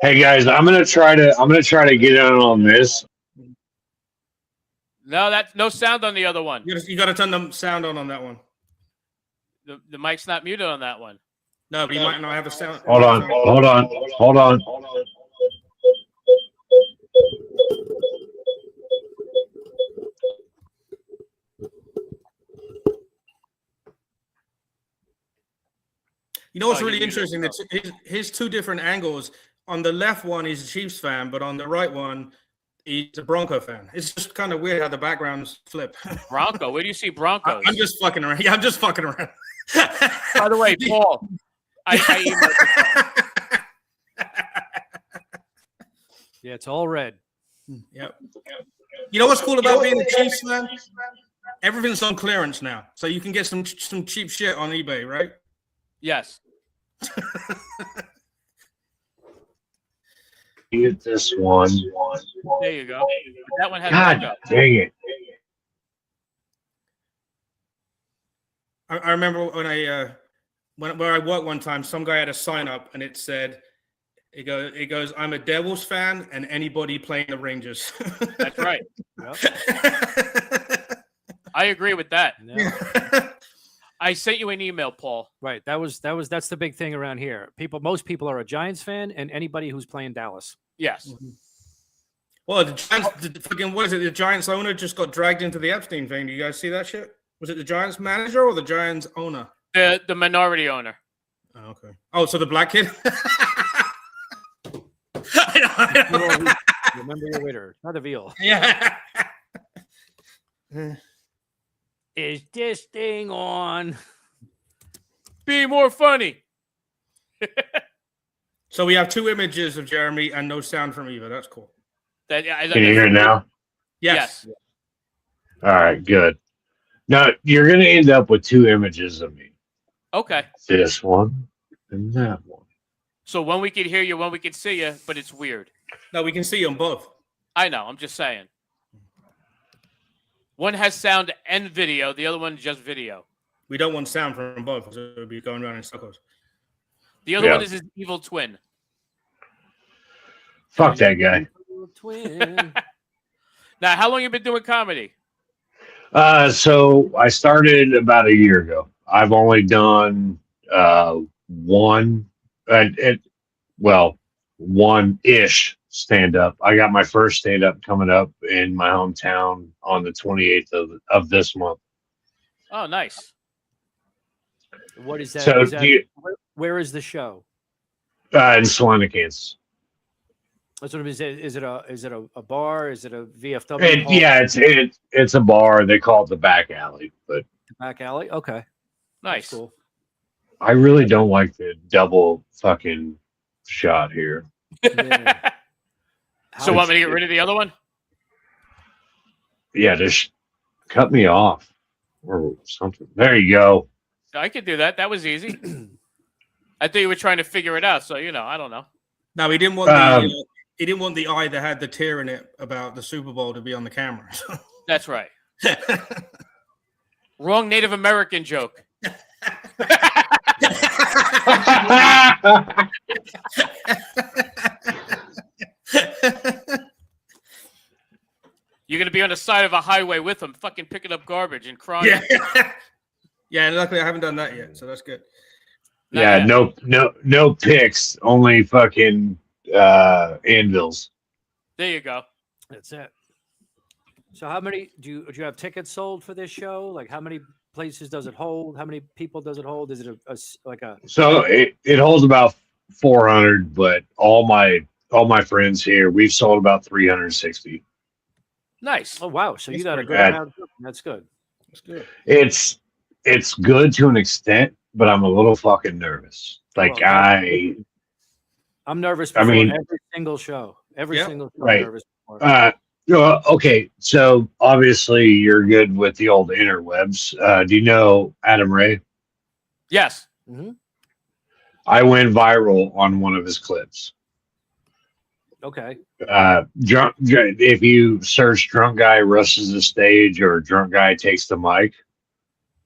Hey guys, I'm gonna try to get in on this. No, that's no sound on the other one. You got to turn the sound on that one. The mic's not muted on that one. No, but you might not have a sound. Hold on. You know what's Oh, really you muted interesting? That's his two different angles. On the left one, he's a Chiefs fan, but on the right one, he's a Bronco fan. It's just kind of weird how the backgrounds flip. Bronco. Where do you see Broncos? I'm just fucking around. Yeah, I'm just fucking around. By the way, Paul, I emailed Yeah, it's all red. Yep. You know what's cool about being a Chiefs fan? Everything's on clearance now, so you can get some cheap shit on eBay, right? yes. Get this one. There you go. That one has God Bronco. dang it. I remember when where I worked one time, some guy had a sign up and it said, "It goes, I'm a Devils fan and anybody playing the Rangers." That's right. Yep. I agree with that. Yeah. I sent you an email, Paul. Right. That's the big thing around here. Most people are a Giants fan and anybody who's playing Dallas. Yes. Well, the Giants, what is it? The Giants owner just got dragged into the Epstein thing. Do you guys see that shit? Was it the Giants manager or the Giants owner? The minority owner. Oh, okay. Oh, so the black kid? I know. Remember your waiter, not a veal. Yeah. Is this thing on? Be more funny. So we have two images of Jeremy and no sound from Eva. That's cool. Can you hear it now? Yes. All right, good. Now you're gonna end up with two images of me. Okay. This one and that one. So when we can hear you, when we can see you, but it's weird. No, we can see them both. I know. I'm just saying. One has sound and video. The other one just video. We don't want sound from both because it would be going around in circles. The other Yeah. one is his evil twin. Fuck that guy. Twin. Now, how long you been doing comedy? So I started about a year ago. I've only done one, one-ish stand-up. I got my first stand-up coming up in my hometown on the 28th of this month. Oh, nice. What is that? So Is that- where is the show? in Salina, Kansas. That's what it is. Is it a bar? Is it a VFW? hall? Yeah, it's a bar. They call it the back alley, but Back alley. Okay. Nice. That's cool. I really don't like the double fucking shot here. Yeah. So want me to get rid of the other one? Yeah, just cut me off or something. There you go. I could do that. That was easy. I thought you were trying to figure it out. So, I don't know. No, he didn't want he didn't want the eye that had the tear in it about the Super Bowl to be on the camera. That's right. Wrong Native American joke. You're going to be on the side of a highway with them, fucking picking up garbage and crying. Yeah. Yeah, and luckily I haven't done that yet, so that's good. Not Yeah, yet. no picks, only fucking anvils. There you go. That's it. So how many do you have tickets sold for this show? Like how many places does it hold? How many people does it hold? Is it like a So it holds about 400, but all my friends here, we've sold about 360. Nice. oh wow, so you That's got a pretty good bad. amount. That's good. That's good. It's good to an extent, but I'm a little fucking nervous. Like Well, I'm nervous I before mean- every single show. Every Yep. single show Right. I'm nervous before. Okay, so obviously you're good with the old interwebs. Do you know Adam Ray? Yes. I went viral on one of his clips. Okay. If you search "drunk guy rushes the stage" or "drunk guy takes the mic,"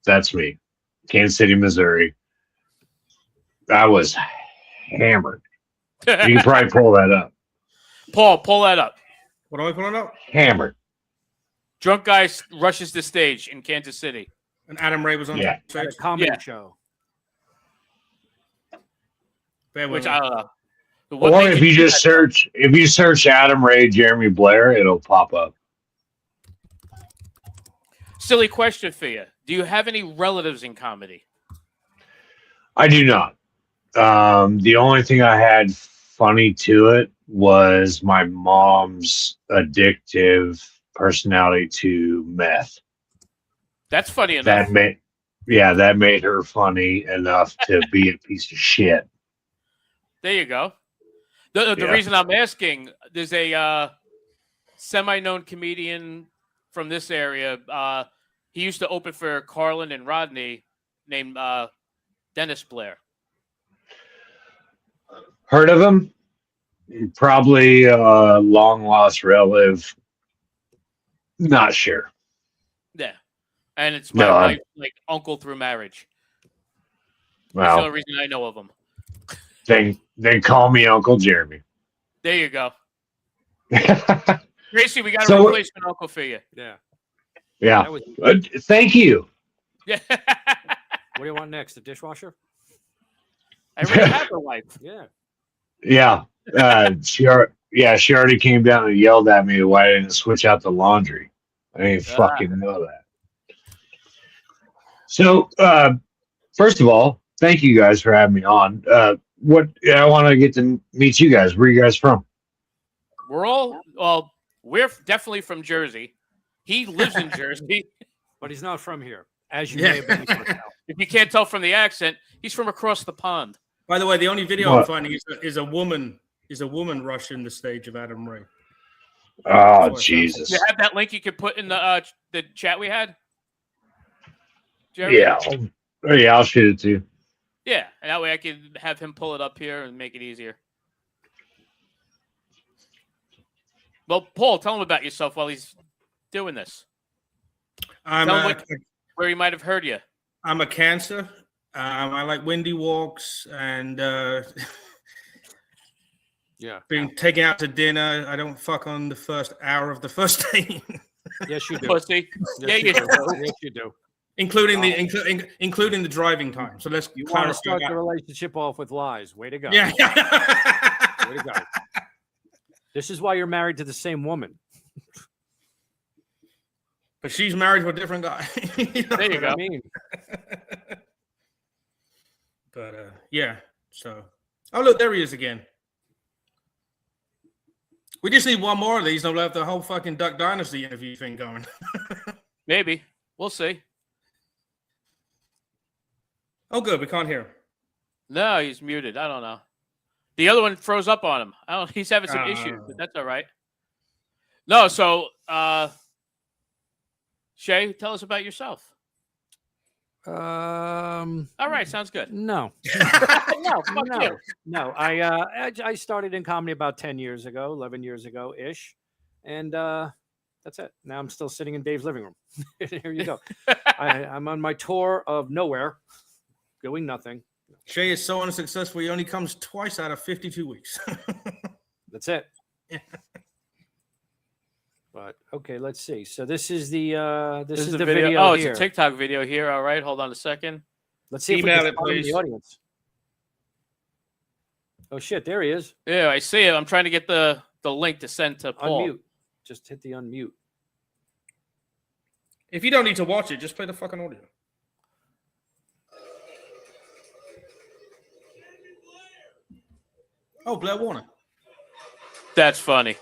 that's me, Kansas City, Missouri. I was hammered. You can probably pull that up. Paul, pull that up. What am I pulling up? Hammered. Drunk guy rushes the stage in Kansas City. And Adam Ray was on Yeah. stage. A comedy Yeah. show. Bear with Which me. I don't know. But what Or made if you you do just that? search Adam Ray, Jeremy Blair, it'll pop up. Silly question for you. Do you have any relatives in comedy? I do not. The only thing I had funny to it was my mom's addictive personality to meth. That's funny enough. That made her funny enough to be a piece of shit. There you go. The Yeah. reason I'm asking, there's a semi-known comedian from this area. He used to open for Carlin and Rodney, named Dennis Blair. Heard of him? Probably a long lost relative. Not sure. Yeah, and it's my No, wife's like uncle through marriage. That's the Well, only reason I know of him. then call me Uncle Jeremy. There you go, Gracie. We got a So- replacement uncle for you. Yeah. Yeah. That was, Thank you. Yeah, what do you want next? The dishwasher? I already have a wife. Yeah. Yeah. She already came down and yelled at me why I didn't switch out the laundry. I didn't fucking know that. So, first of all, thank you guys for having me on. I want to get to meet you guys. Where are you guys from? We're definitely from Jersey. He lives in Jersey. But he's not from here, as you Yeah. may have been able to tell. If you can't tell from the accent, he's from across the pond. By the way, the only video What? I'm finding is a woman rushing the stage of Adam Ray. Oh, That's Jesus. You have that link you could put in the chat we had? Jeremy? Yeah. Yeah, I'll shoot it to you. Yeah, and that way I can have him pull it up here and make it easier. Well, Paul, tell him about yourself while he's doing this. I'm Tell him a, where he might have heard you. I'm a Cancer. I like windy walks and Yeah. being taken out to dinner. I don't fuck on the first hour of the first date, Yes, you do. Pussy. Yes, Yeah, you do. do. Yes, you do. including the driving time. So let's You want to clarify start the that. relationship off with lies. Way to go. Yeah. Way to go. This is why you're married to the same woman. But she's married to a different guy. You know? There you What I go. mean, But yeah. So, oh look, there he is again. We just need one more of these, and we'll have the whole fucking Duck Dynasty interview thing going. Maybe. We'll see. Oh, good. We can't hear him. No, he's muted. I don't know. The other one froze up on him. He's having some issues, but that's all right. No, so Shay, tell us about yourself. All right, sounds good. no. No, fuck No, you. no. I started in comedy about 10 years ago, 11 years ago ish, and that's it. Now I'm still sitting in Dave's living room. Here you go. I'm on my tour of nowhere, doing nothing. Shay is so unsuccessful. He only comes twice out of 52 weeks. That's it. Yeah. But okay, let's see. So this is the This is the video. Oh, here. it's a TikTok video here. All right, hold on a second. Let's see if Email we it, can find please. the audience. Oh shit, there he is. Yeah, I see it. I'm trying to get the link to send to Paul. Unmute. Just hit the unmute. If you don't need to watch it, just play the fucking audio. Oh, Blair Warner. That's funny.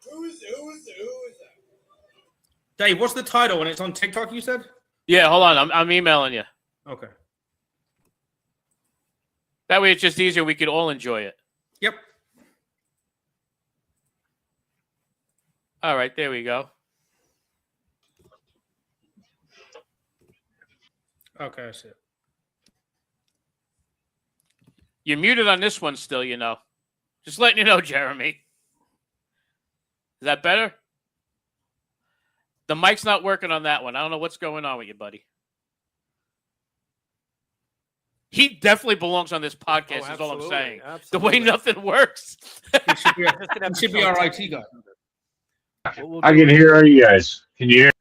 Who is that? Dave, what's the title when it's on TikTok, you said? Yeah, hold on. I'm emailing you. Okay. That way it's just easier. We could all enjoy it. Yep. All right, there we go. Okay, I see it. You're muted on this one still, you know. Just letting you know, Jeremy. Is that better? The mic's not working on that one. I don't know what's going on with you, buddy. He definitely belongs on this podcast, is all I'm saying. Absolutely. The way nothing works. He should be our IT guy. I can hear you guys. Can you hear?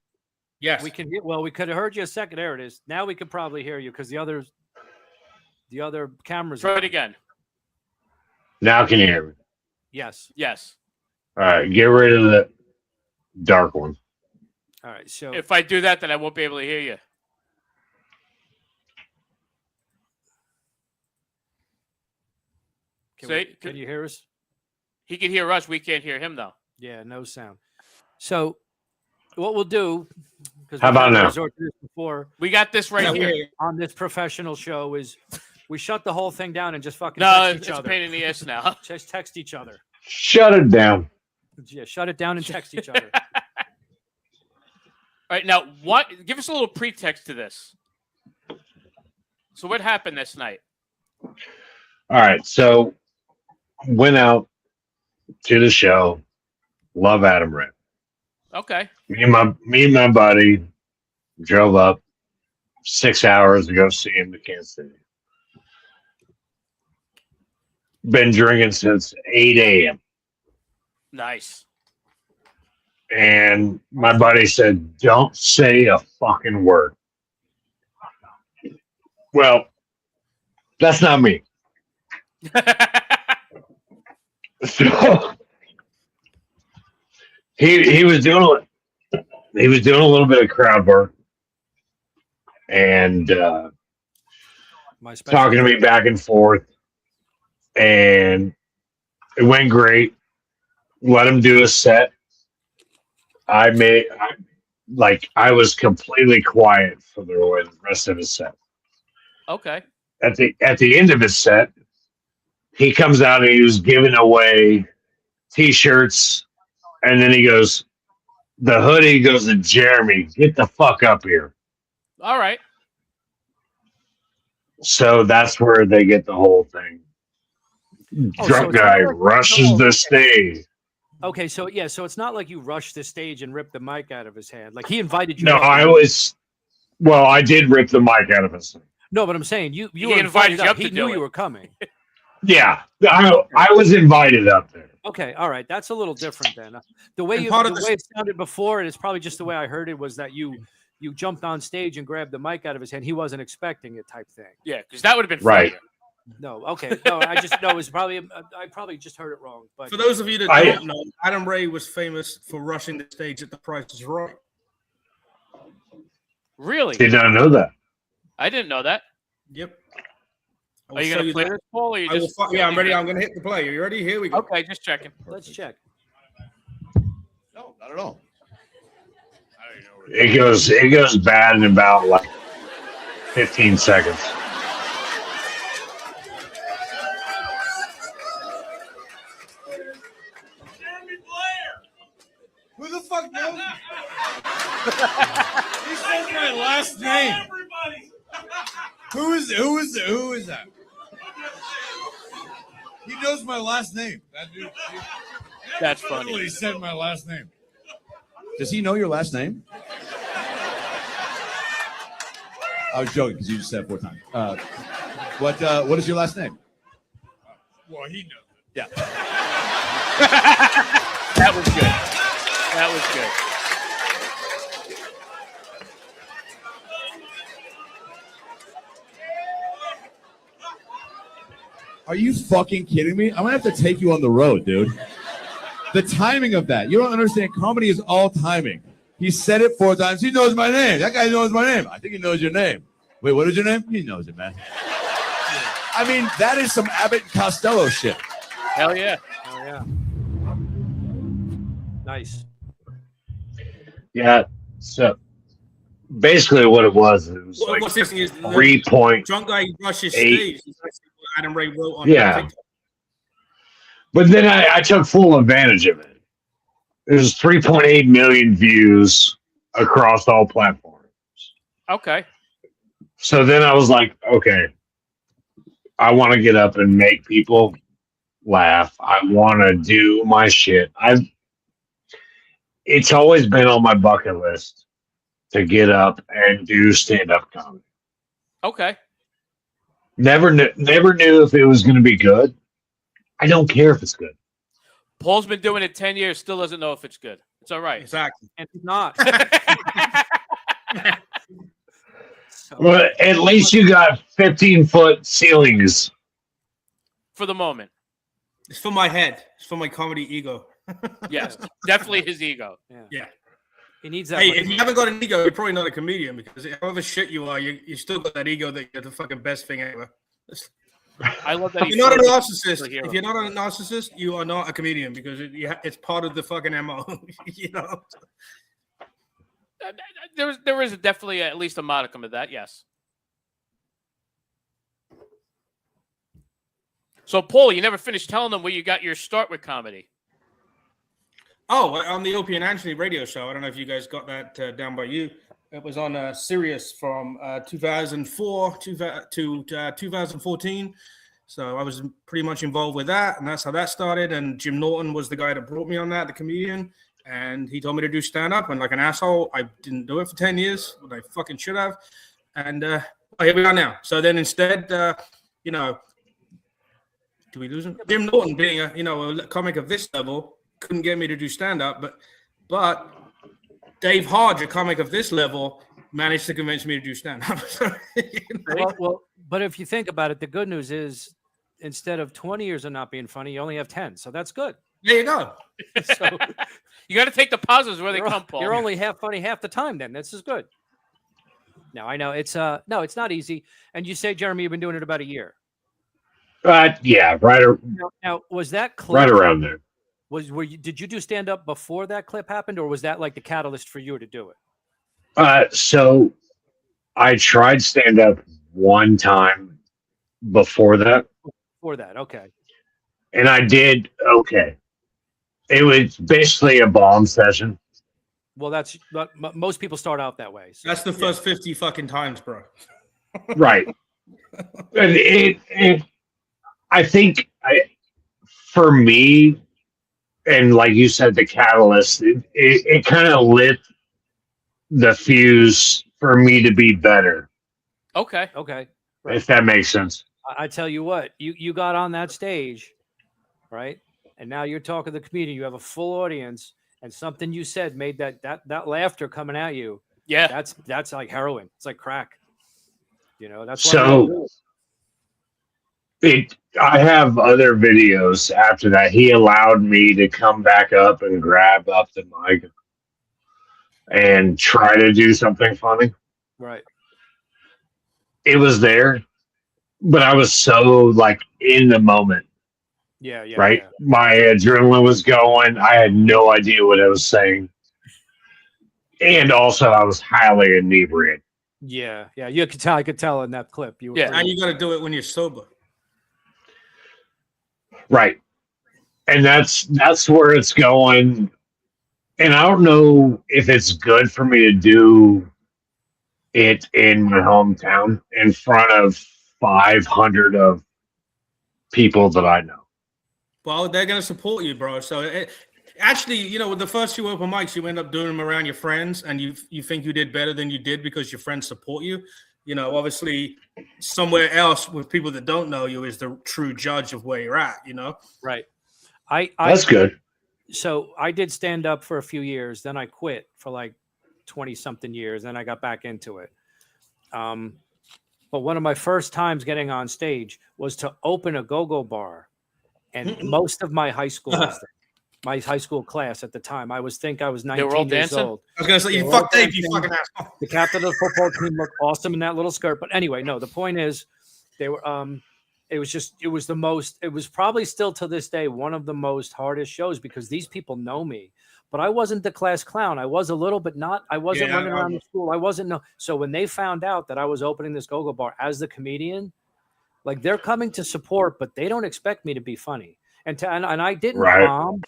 Yes. We can hear. Well, we could have heard you a second. There it is. Now we could probably hear you because the other cameras. Try it again. Now can you hear me? Yes. Yes. All right, get rid of the dark one. All right. So If I do that, then I won't be able to hear you. can you hear us? He can hear us. We can't hear him, though. Yeah, no sound. So what we'll do, because How about now? resort to this before We got this right here. on this professional show, is we shut the whole thing down and just fucking No, text it's each a other. pain in the ass now. Just text each other. Shut it down. Yeah, shut it down and text each other. All right, now what? Give us a little pretext to this. So what happened this night? All right, so went out to the show. Love Adam Rent. Okay. Me and my buddy drove up 6 hours to go see him to Kansas City. Been drinking since 8 a.m. Nice. And my buddy said, "Don't say a fucking word." Well, that's not me. So he was doing a little bit of crowd work and talking to me back and forth, and it went great. Let him do a set. I was completely quiet for the rest of his set. Okay. At the end of his set, he comes out and he was giving away T-shirts, and then he goes, the hoodie goes to Jeremy, "Get the fuck up here." All right. So that's where they get the whole thing. Drunk guy rushes the stage. Okay, so yeah, so it's not like you rushed the stage and ripped the mic out of his hand. Like he invited you. No, I did rip the mic out of his hand. No, but I'm saying you He were invited invited you up. up to He do knew it. you were coming. Yeah, I was invited up there. Okay, all right, that's a little different then. The way And the way it sounded before, and it's probably just the way I heard it, was that you jumped on stage and grabbed the mic out of his hand. He wasn't expecting it, type thing. Yeah, because that would have been Right. funnier. No, okay, no, I just no, it was probably I probably just heard it wrong. But For those of you that don't know, Adam Ray was famous for rushing the stage at The Price is Right. Really? Did not know that. I didn't know that. Yep. Are you going to play this, Paul? Or you just Yeah, I'm ready. I'm going to hit the play. Are you ready? Here we go. Okay, just checking. let's check. No, not at all. It goes bad in about like 15 seconds. Who the fuck knows? He says my last name. Who is that? He knows my last name. That dude. That's He funny. said my last name. Does he know your last name? I was joking because you just said it 4 times. What is your last name? Well, he knows it. Yeah. That was good. That was good. Are you fucking kidding me? I'm gonna have to take you on the road, dude. The timing of that. You don't understand. Comedy is all timing. He said it 4 times. He knows my name. That guy knows my name. I think he knows your name. Wait, what is your name? He knows it, man. I mean, that is some Abbott and Costello shit. Hell yeah. Oh yeah. Nice. Yeah. So basically, what it was like What's this thing is 3 point. drunk guy rushes 8. stage. It's actually what Adam Ray wrote on Yeah. TikTok. But then I took full advantage of it. There's 3.8 million views across all platforms. Okay. So then I was like, okay, I want to get up and make people laugh. I want to do my shit. It's always been on my bucket list to get up and do stand-up comedy. Okay. Never knew if it was going to be good. I don't care if it's good. Paul's been doing it 10 years, still doesn't know if it's good. It's all right. Exactly. And it's not. Well, at least you got 15-foot ceilings. For the moment. It's for my head. It's for my comedy ego. Yes. Definitely his ego. Yeah. He needs that. Hey, money. if you haven't got an ego, you're probably not a comedian because however shit you are, you still got that ego that you're the fucking best thing ever. I love that. If you're not a narcissist, if you're not a narcissist, you are not a comedian because it's part of the fucking MO. You know. There is definitely at least a modicum of that, yes. So, Paul, you never finished telling them where you got your start with comedy. Oh, on the Opie and Anthony radio show. I don't know if you guys got that down by you. It was on Sirius from 2004 to 2014. So I was pretty much involved with that, and that's how that started. And Jim Norton was the guy that brought me on that, the comedian. And he told me to do stand-up, and like an asshole, I didn't do it for 10 years, but I fucking should have. And here we are now. So then instead, you know, do we lose him? Jim Norton being a comic of this level couldn't get me to do stand-up, but Dave Hodge, a comic of this level, managed to convince me to do stand-up. So, well, but if you think about it, the good news is instead of 20 years of not being funny, you only have 10. So that's good. There you go. So you got to take the positives where they come, Paul. You're only half funny half the time. Then this is good. Now I know it's not easy. And you say, Jeremy, you've been doing it about a year. Yeah, right. Now was that clip Right around there. Did you do stand up before that clip happened, or was that like the catalyst for you to do it? So I tried stand up one time before that. Before that, okay. And I did okay. It was basically a bomb session. Well, that's most people start out that way. So. That's the first 50 fucking times, bro. Right. And I think for me, and like you said, the catalyst, it kind of lit the fuse for me to be better. Okay. Right. If that makes sense. I tell you what, you got on that stage, right? And now you're talking to the comedian. You have a full audience, and something you said made that laughter coming at you. Yeah. That's like heroin. It's like crack. You know, that's so. I have other videos after that. He allowed me to come back up and grab up the mic and try to do something funny. Right. It was there, but I was so like in the moment. Yeah. Right. Yeah. My adrenaline was going. I had no idea what I was saying. And also I was highly inebriated. Yeah. You could tell. I could tell in that clip. And you got to do it when you're sober. Right. And that's where it's going. And I don't know if it's good for me to do it in my hometown in front of 500 of people that I know. Well, they're going to support you, bro. So actually, you know, with the first 2 open mics, you end up doing them around your friends, and you think you did better than you did because your friends support you. You know, obviously, somewhere else with people that don't know you is the true judge of where you're at. You know, right? That's good. So I did stand up for a few years, then I quit for like 20-something years, then I got back into it. But one of my first times getting on stage was to open a go-go bar, and most of my high school was there. my high school class at the time. I was 19 They were all years dancing? old. I was gonna say, They you were fuck all Dave, you dancing. fucking asshole. The captain of the football team looked awesome in that little skirt. But anyway, no, the point is they were it was probably still to this day one of the most hardest shows because these people know me. But I wasn't the class clown. I was a little, but not. I wasn't running around the school. I wasn't. No. So when they found out that I was opening this go-go bar as the comedian, like they're coming to support, but they don't expect me to be funny. And I didn't bomb.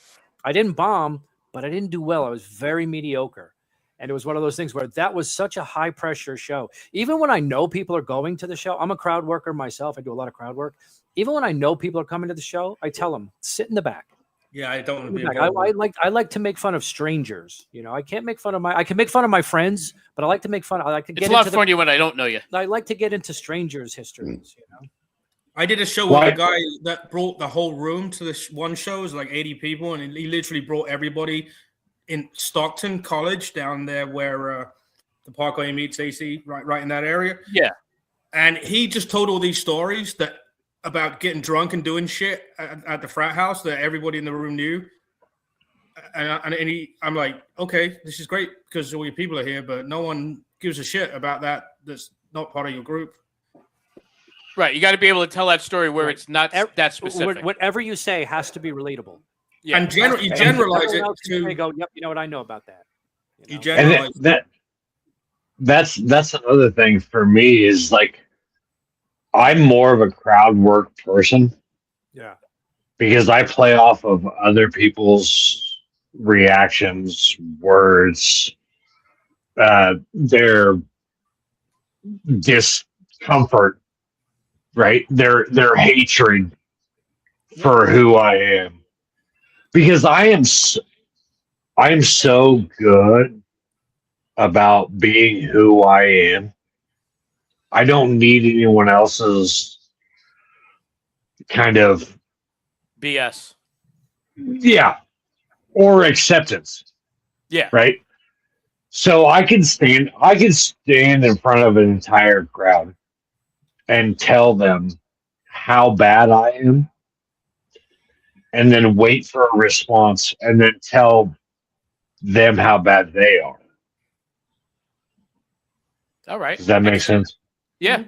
I didn't bomb, but I didn't do well. I was very mediocre. And it was one of those things where that was such a high pressure show. Even when I know people are going to the show, I'm a crowd worker myself. I do a lot of crowd work. Even when I know people are coming to the show, I tell them, sit in the back. Yeah, I don't want to be. I like to make fun of strangers. You know, I can make fun of my friends, but I like to make fun. I like to get. It's a lot funnier when I don't know you. I like to get into strangers' histories. You know, I did a show with a guy that brought the whole room to this one show. It was like 80 people, and he literally brought everybody in Stockton College down there where the Parkway meets AC, right in that area. Yeah, and he just told all these stories about getting drunk and doing shit at the frat house that everybody in the room knew. I'm like, okay, this is great because all your people are here, but no one gives a shit about that. That's not part of your group. Right. You got to be able to tell that story where it's not that specific. Whatever you say has to be relatable. Yeah. And you generalize it to. They go, yep, you know what? I know about that. You generalize that's another thing for me is like, I'm more of a crowd work person. Yeah. Because I play off of other people's reactions, words, their discomfort, right? Their hatred for who I am. Because I am so good about being who I am. I don't need anyone else's kind of BS. Yeah. Or acceptance. Yeah. Right. So I can stand in front of an entire crowd and tell them how bad I am and then wait for a response and then tell them how bad they are. All right. Does that make sense? Yeah.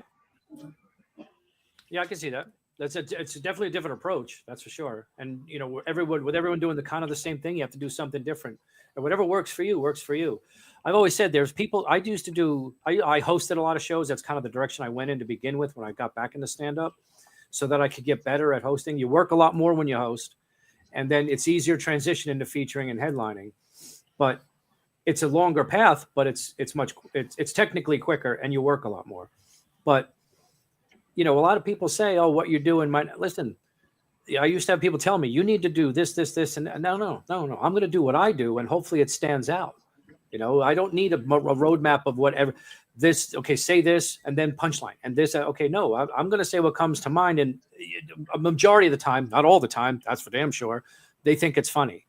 Yeah, I can see that. It's definitely a different approach, that's for sure. And you know, with everyone doing the kind of the same thing, you have to do something different. And whatever works for you, works for you. I've always said there's people I hosted a lot of shows. That's kind of the direction I went in to begin with when I got back into stand-up, so that I could get better at hosting. You work a lot more when you host, and then it's easier transition into featuring and headlining. But it's a longer path, but it's technically quicker and you work a lot more. But you know, a lot of people say, "Oh, what you're doing might listen." I used to have people tell me, "You need to do this, and no. I'm going to do what I do, and hopefully it stands out." You know, I don't need a roadmap of whatever. This, okay, say this, and then punchline, and this. Okay, no, I'm going to say what comes to mind, and a majority of the time, not all the time, that's for damn sure, they think it's funny.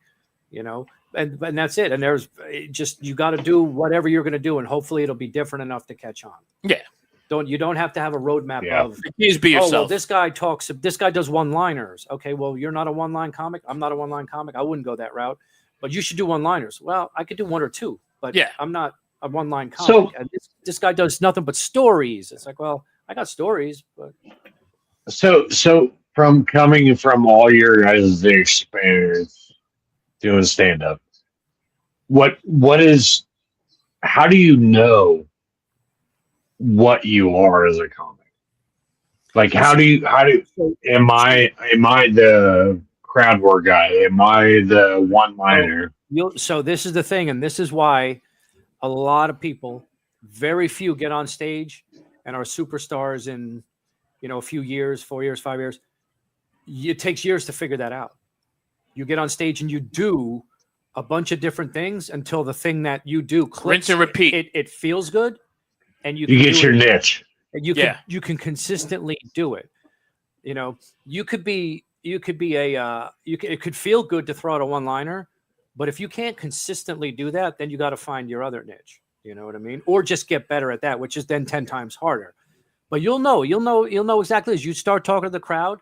You know, and that's it. And there's just you got to do whatever you're going to do, and hopefully it'll be different enough to catch on. Yeah. You don't have to have a roadmap of please be yourself. Oh, well, this guy does one-liners. Okay, well, you're not a one-line comic. I'm not a one-line comic. I wouldn't go that route. But you should do one-liners. Well, I could do one or two, but yeah, I'm not a one-line comic. And this guy does nothing but stories. It's like, well, I got stories, but so from coming from all your guys' experience doing stand-up, how do you know what you are as a comic? Like, am I the crowd work guy? Am I the one-liner? So this is the thing, and this is why a lot of people, very few, get on stage and are superstars in, a few years, 4 years, 5 years. It takes years to figure that out. You get on stage and you do a bunch of different things until the thing that you do clicks. Rinse and repeat. It feels good. And you get your niche. And you can consistently do it. You know, it could feel good to throw out a one-liner, but if you can't consistently do that, then you got to find your other niche. You know what I mean? Or just get better at that, which is then 10 times harder. But you'll know exactly as you start talking to the crowd.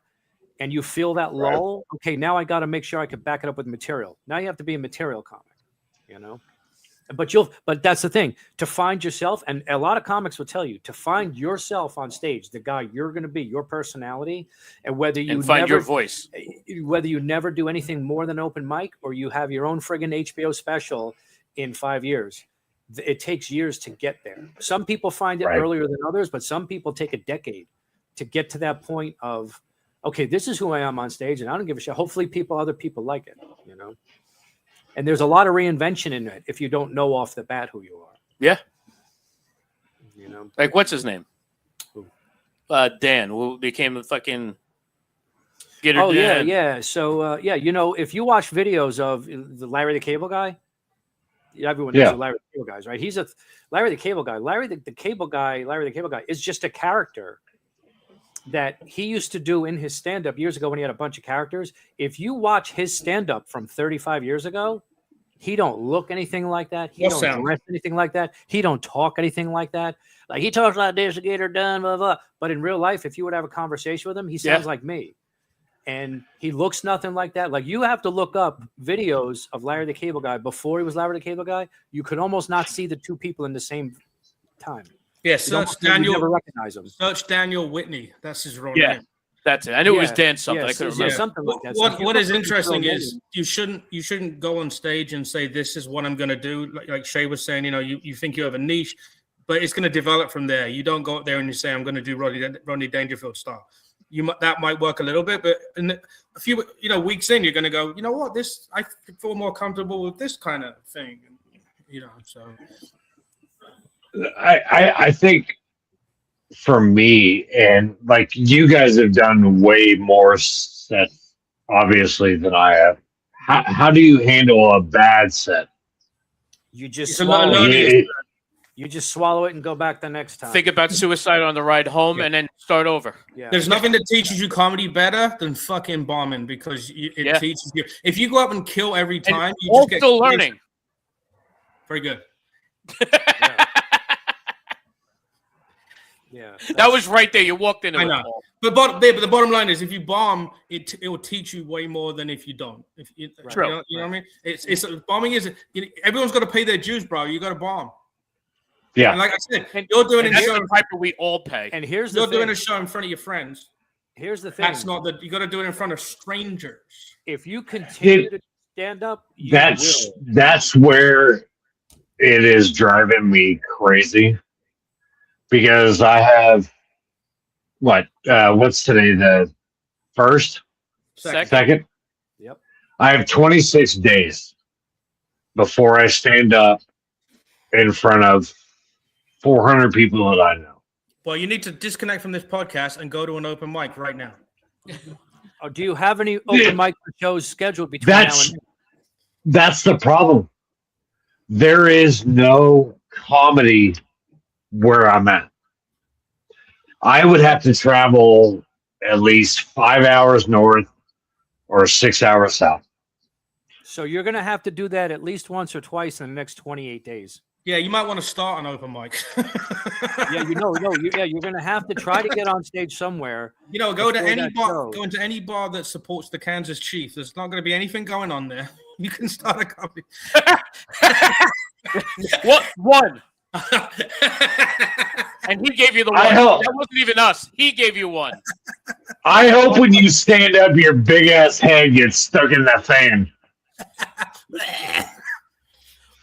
and you feel that lull, okay, now I got to make sure I can back it up with material. Now you have to be a material comic, you know. But that's the thing, to find yourself, and a lot of comics will tell you to find yourself on stage, the guy you're going to be, your personality, and whether you find your voice, whether you never do anything more than open mic or you have your own friggin' HBO special in 5 years. It takes years to get there. Some people find it earlier than others, but some people take a decade to get to that point of, okay, this is who I am on stage, and I don't give a shit. Hopefully other people like it, you know. And there's a lot of reinvention in it if you don't know off the bat who you are. Yeah. You know, like what's his name? Who? Dan, who became a fucking. Yeah. So you know, if you watch videos of the Larry the Cable Guy, everyone knows who Larry the Cable Guy is, right? He's a Larry the Cable Guy. Larry the Cable Guy is just a character that he used to do in his stand-up years ago when he had a bunch of characters. If you watch his stand-up from 35 years ago, he don't look anything like that. He don't dress anything like that. He don't talk anything like that. Like, he talks like this to get her done, blah, blah. But in real life, if you would have a conversation with him, he sounds like me. And he looks nothing like that. Like, you have to look up videos of Larry the Cable Guy before he was Larry the Cable Guy. You could almost not see the two people in the same time. Yeah, search Daniel. Never recognize him. Search Daniel Whitney. That's his real name. That's it. I knew it was Dan something. I couldn't remember. Something like that. What is interesting is you shouldn't go on stage and say, this is what I'm going to do. Like Shay was saying, you know, you think you have a niche, but it's going to develop from there. You don't go up there and you say, I'm going to do Rodney Dangerfield style. That might work a little bit, but in a few weeks in, you're going to go, you know what, I feel more comfortable with this kind of thing. You know, so. I think for me, and like you guys have done way more set, obviously, than I have. How do you handle a bad set? You just swallow it. You just swallow it and go back the next time. Think about suicide on the ride home and then start over. Yeah. There's nothing that teaches you comedy better than fucking bombing, because it teaches you. If you go up and kill every time, you just get still learning. Very good. Yeah, that was right there. You walked into it. I know. But the bottom line is, if you bomb, it will teach you way more than if you don't. True. You know what I mean? It's bombing is everyone's got to pay their dues, bro. You got to bomb. Yeah. And like I said, you're doing a show. The piper we all pay. And here's you're doing a show in front of your friends. Here's the thing. That's not that you got to do it in front of strangers. If you continue to stand up, that's where it is driving me crazy. Because I have what's today, the first? Second? Yep. I have 26 days before I stand up in front of 400 people that I know. Well, you need to disconnect from this podcast and go to an open mic right now. Do you have any open mic shows scheduled between now and then? That's the problem. There is no comedy where I'm at. I would have to travel at least 5 hours north or 6 hours south. So you're going to have to do that at least once or twice in the next 28 days. Yeah, you might want to start an open mic. You're going to have to try to get on stage somewhere. Go to any bar. Go into any bar that supports the Kansas Chiefs. There's not going to be anything going on there. You can start a comedy. What one? And he gave you the one. That wasn't even us. He gave you one. I hope when you stand up, your big ass head gets stuck in that fan.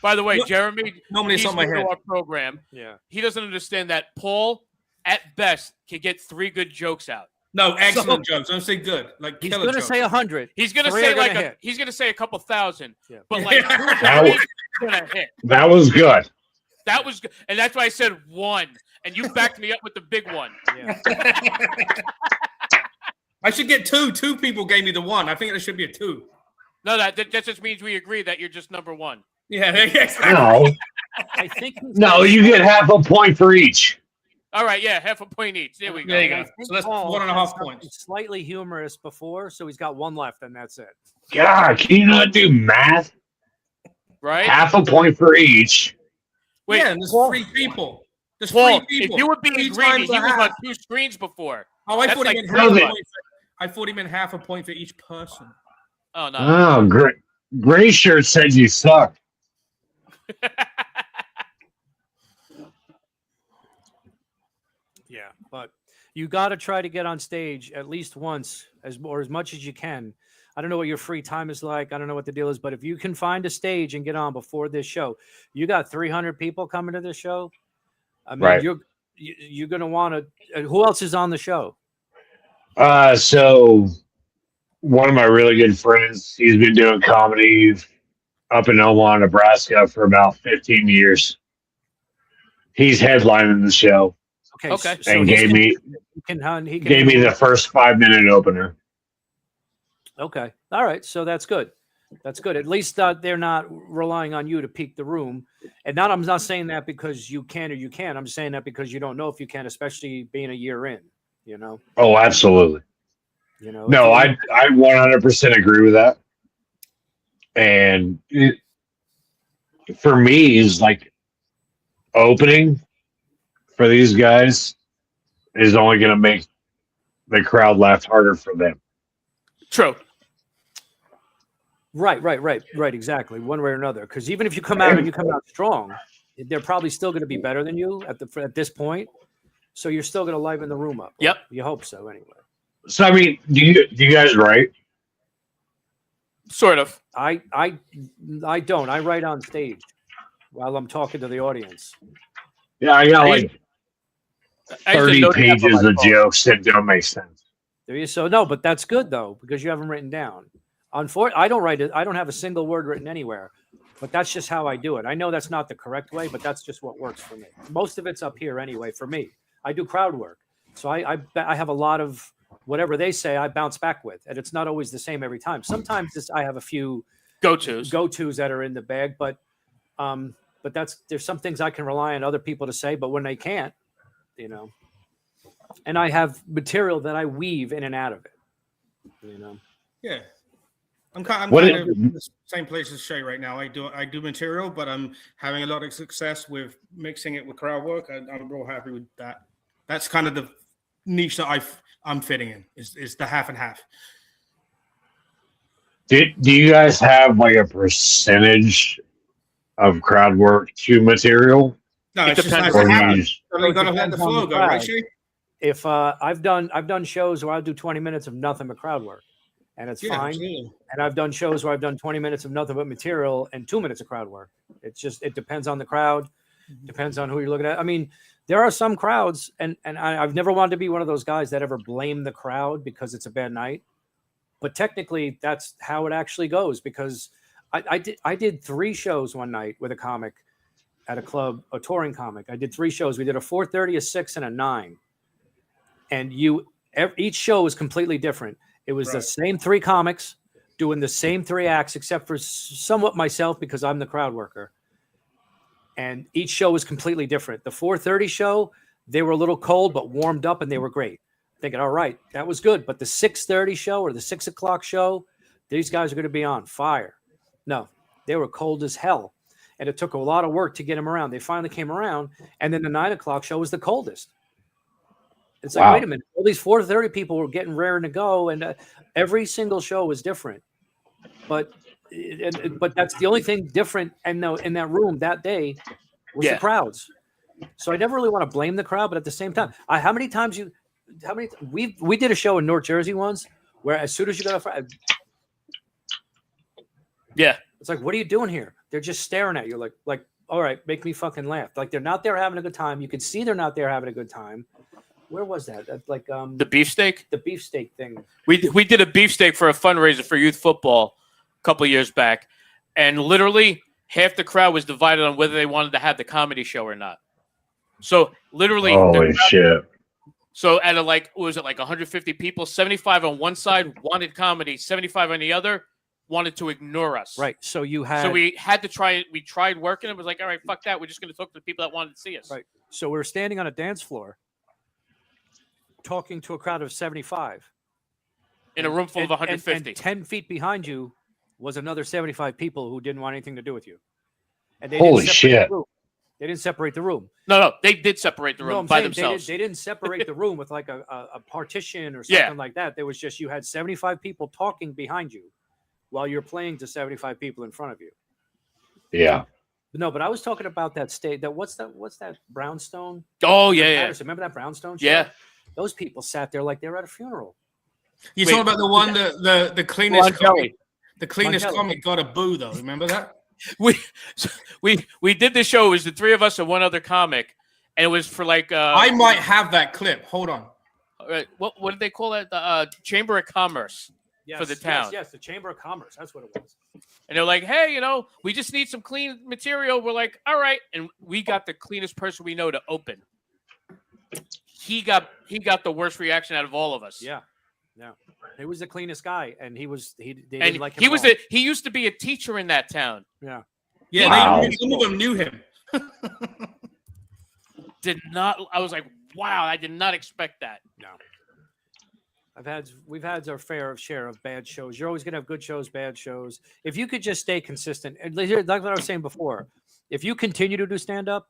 By the way, Jeremy, he's on my head. Our program. Yeah, he doesn't understand that Paul, at best, can get 3 good jokes out. No, excellent jokes. Don't say good. Like he's going to say 100. He's going to say he's going to say a couple thousand. Yeah. But like he's going to hit. That was good. That was good, and that's why I said 1, and you backed me up with the big one. Yeah. I should get 2. 2 people gave me the 1. I think there should be a 2. No, that just means we agree that you're just number 1. Yeah. No. I think. No, you get half a point for each. All right, yeah, half a point each. There we go. There you go. So that's 1.5 points. Slightly humorous before, so he's got 1 left, and that's it. God, can you not do math? Right. Half a point for each. Wait, and there's 3 people. There's 3 people. If you were being greedy, he was on 2 screens before. Oh, I thought I thought he meant half a point for each person. Oh no. Oh, great. Gray shirt said you suck. Yeah, but you got to try to get on stage at least once, as much as you can. I don't know what your free time is like. I don't know what the deal is, but if you can find a stage and get on before this show, you got 300 people coming to this show. I mean, Right. you're going to want to. Who else is on the show? So one of my really good friends, he's been doing comedy up in Omaha, Nebraska for about 15 years. He's headlining the show. Okay. So And he gave me handle the first 5-minute opener. Okay. All right. So that's good. That's good. At least they're not relying on you to peak the room. And I'm not saying that because you can or you can't. I'm saying that because you don't know if you can, especially being a year in, you know? Oh, absolutely. You know? No, I 100% agree with that. And for me, is like opening for these guys is only going to make the crowd laugh harder for them. True. Right. Exactly. One way or another. Because even if you come out and you come out strong, they're probably still going to be better than you at this point. So you're still going to liven the room up. Yep. You hope so, anyway. So I mean, do you guys write? Sort of. I don't. I write on stage while I'm talking to the audience. Yeah, I got like I used to 30 note that on pages my of phone. jokes that don't make sense. There you so no, but that's good though because you have them written down. Unfortunately, I don't write it. I don't have a single word written anywhere, but that's just how I do it. I know that's not the correct way, but that's just what works for me. Most of it's up here anyway for me. I do crowd work, so I have a lot of whatever they say I bounce back with, and it's not always the same every time. Sometimes I have a few Go-tos that are in the bag, but there's some things I can rely on other people to say, but when they can't, you know. And I have material that I weave in and out of it, you know. Yeah. I'm kind What of in the same place as Shay right now. I do material, but I'm having a lot of success with mixing it with crowd work. I'm real happy with that. That's kind of the niche that I'm fitting in is the half and half. Do you guys have like a percentage of crowd work to material? No, It it's just depends nice Or to do have. you just- So you gotta let the Depends on flow the go, right, crowd. Shay? If I've done shows where I'll do 20 minutes of nothing but crowd work, and it's Yeah, fine. absolutely. And I've done shows where I've done 20 minutes of nothing but material and 2 minutes of crowd work. It depends on the crowd, depends on who you're looking at. I mean, there are some crowds, and I've never wanted to be one of those guys that ever blame the crowd because it's a bad night. But technically, that's how it actually goes because I did 3 shows one night with a comic at a club, a touring comic. I did 3 shows. We did a 4:30, a 6, and a 9. And each show was completely different. It was the Right. same 3 comics doing the same 3 acts, except for somewhat myself because I'm the crowd worker. And each show was completely different. The 4:30 show, they were a little cold, but warmed up and they were great. Thinking, all right, that was good. But the 6:30 show or the 6 o'clock show, these guys are going to be on fire. No, they were cold as hell. And it took a lot of work to get them around. They finally came around. And then the 9 o'clock show was the coldest. It's like, Wow. wait a minute. All these 4:30 people were getting raring to go. And every single show was different. But that's the only thing different in that room that day was Yeah. the crowds. So I never really want to blame the crowd. But at the same time, we did a show in North Jersey once where as soon as you got off, Yeah. it's like, what are you doing here? They're just staring at you like, all right, make me fucking laugh. Like they're not there having a good time. You can see they're not there having a good time. Where was that? Like The beefsteak. the beefsteak thing. We did a beefsteak for a fundraiser for youth football a couple of years back, and literally half the crowd was divided on whether they wanted to have the comedy show or not. So literally, Holy shit. so out of like, what was it, like 150 people, 75 on one side wanted comedy, 75 on the other wanted to ignore us. Right. So you had. So we had to try it. We tried working. It was like, all right, fuck that. We're just going to talk to the people that wanted to see us. Right. So we're standing on a dance floor, talking to a crowd of 75. In a room full of 150. And 10 feet behind you was another 75 people who didn't want anything to do with you. And they Holy didn't separate the shit. group. They didn't separate the room. No, they did separate the room No, I'm by saying themselves. They didn't separate the room with like a partition or something like that. There was just you had 75 people talking behind you while you're playing to 75 people in front of you. Yeah. No, but I was talking about that state. What's that brownstone? Oh yeah. Patterson. Remember that brownstone show? Yeah. Those people sat there like they were at a funeral. You're talking about the one the cleanest comic, comic got a boo though. Remember that? We did the show. It was the three of us and one other comic, and it was for like. I might have that clip. Hold on. What did they call it? The Chamber of Commerce for the town. Yes, the Chamber of Commerce. That's what it was. And they're like, hey, we just need some clean material. We're like, all right, and we got the cleanest person we know to open. He got the worst reaction out of all of us. Yeah. He was the cleanest guy, and they didn't like him. He used to be a teacher in that town. Yeah. Yeah, some of them knew him. I was like, wow, I did not expect that. No. We've had our fair share of bad shows. You're always gonna have good shows, bad shows. If you could just stay consistent, and like what I was saying before, if you continue to do stand up,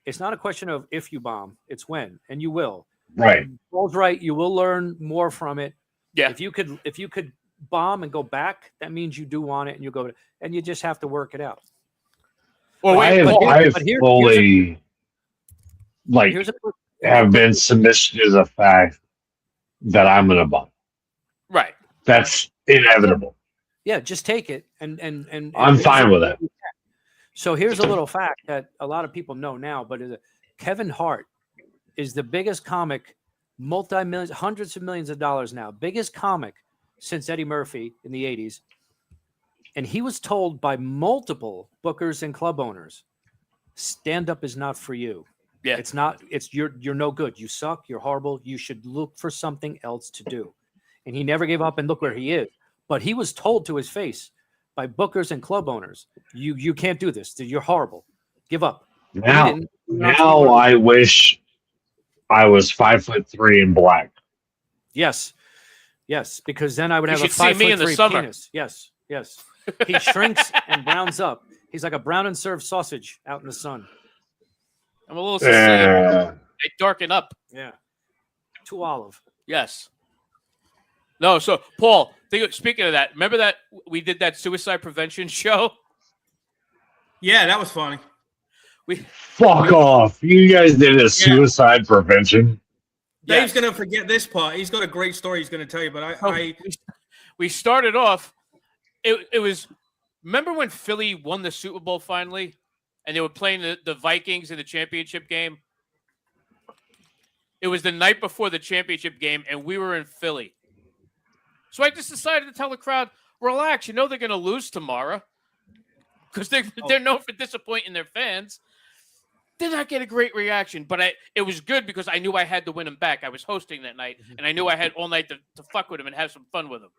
it's not a question of if you bomb, it's when, and you will. Right. Paul's right. You will learn more from it. Yeah. If you could bomb and go back, that means you do want it, and you go, and you just have to work it out. Well, I have fully have been submissive to the fact that I'm gonna bomb. Right. That's inevitable. Yeah, just take it, and I'm fine with it. So here's a little fact that a lot of people know now, but Kevin Hart is the biggest comic, multi-millions, hundreds of millions of dollars now, biggest comic since Eddie Murphy in the 80s. And he was told by multiple bookers and club owners, stand-up is not for you. Yeah. It's not, you're no good. You suck. You're horrible. You should look for something else to do. And he never gave up, and look where he is. But he was told to his face by bookers and club owners, you can't do this. You're horrible. Give up. Now I wish I was 5'3" and black. Yes, because then I would have a 5'3" penis. Yes. He shrinks and browns up. He's like a brown and served sausage out in the sun. I'm a little Sicilian. I darken up. Yeah. Too olive. Yes. No, so Paul, speaking of that, remember that we did that suicide prevention show? Yeah, that was funny. Fuck off. You guys did a suicide prevention. Dave's going to forget this part. He's got a great story he's going to tell you, but we started off, it was, remember when Philly won the Super Bowl finally? And they were playing the Vikings in the championship game? It was the night before the championship game, and we were in Philly. So I just decided to tell the crowd, relax, they're going to lose tomorrow. Because they're known for disappointing their fans. Did not get a great reaction, but it was good because I knew I had to win them back. I was hosting that night, and I knew I had all night to fuck with them and have some fun with them.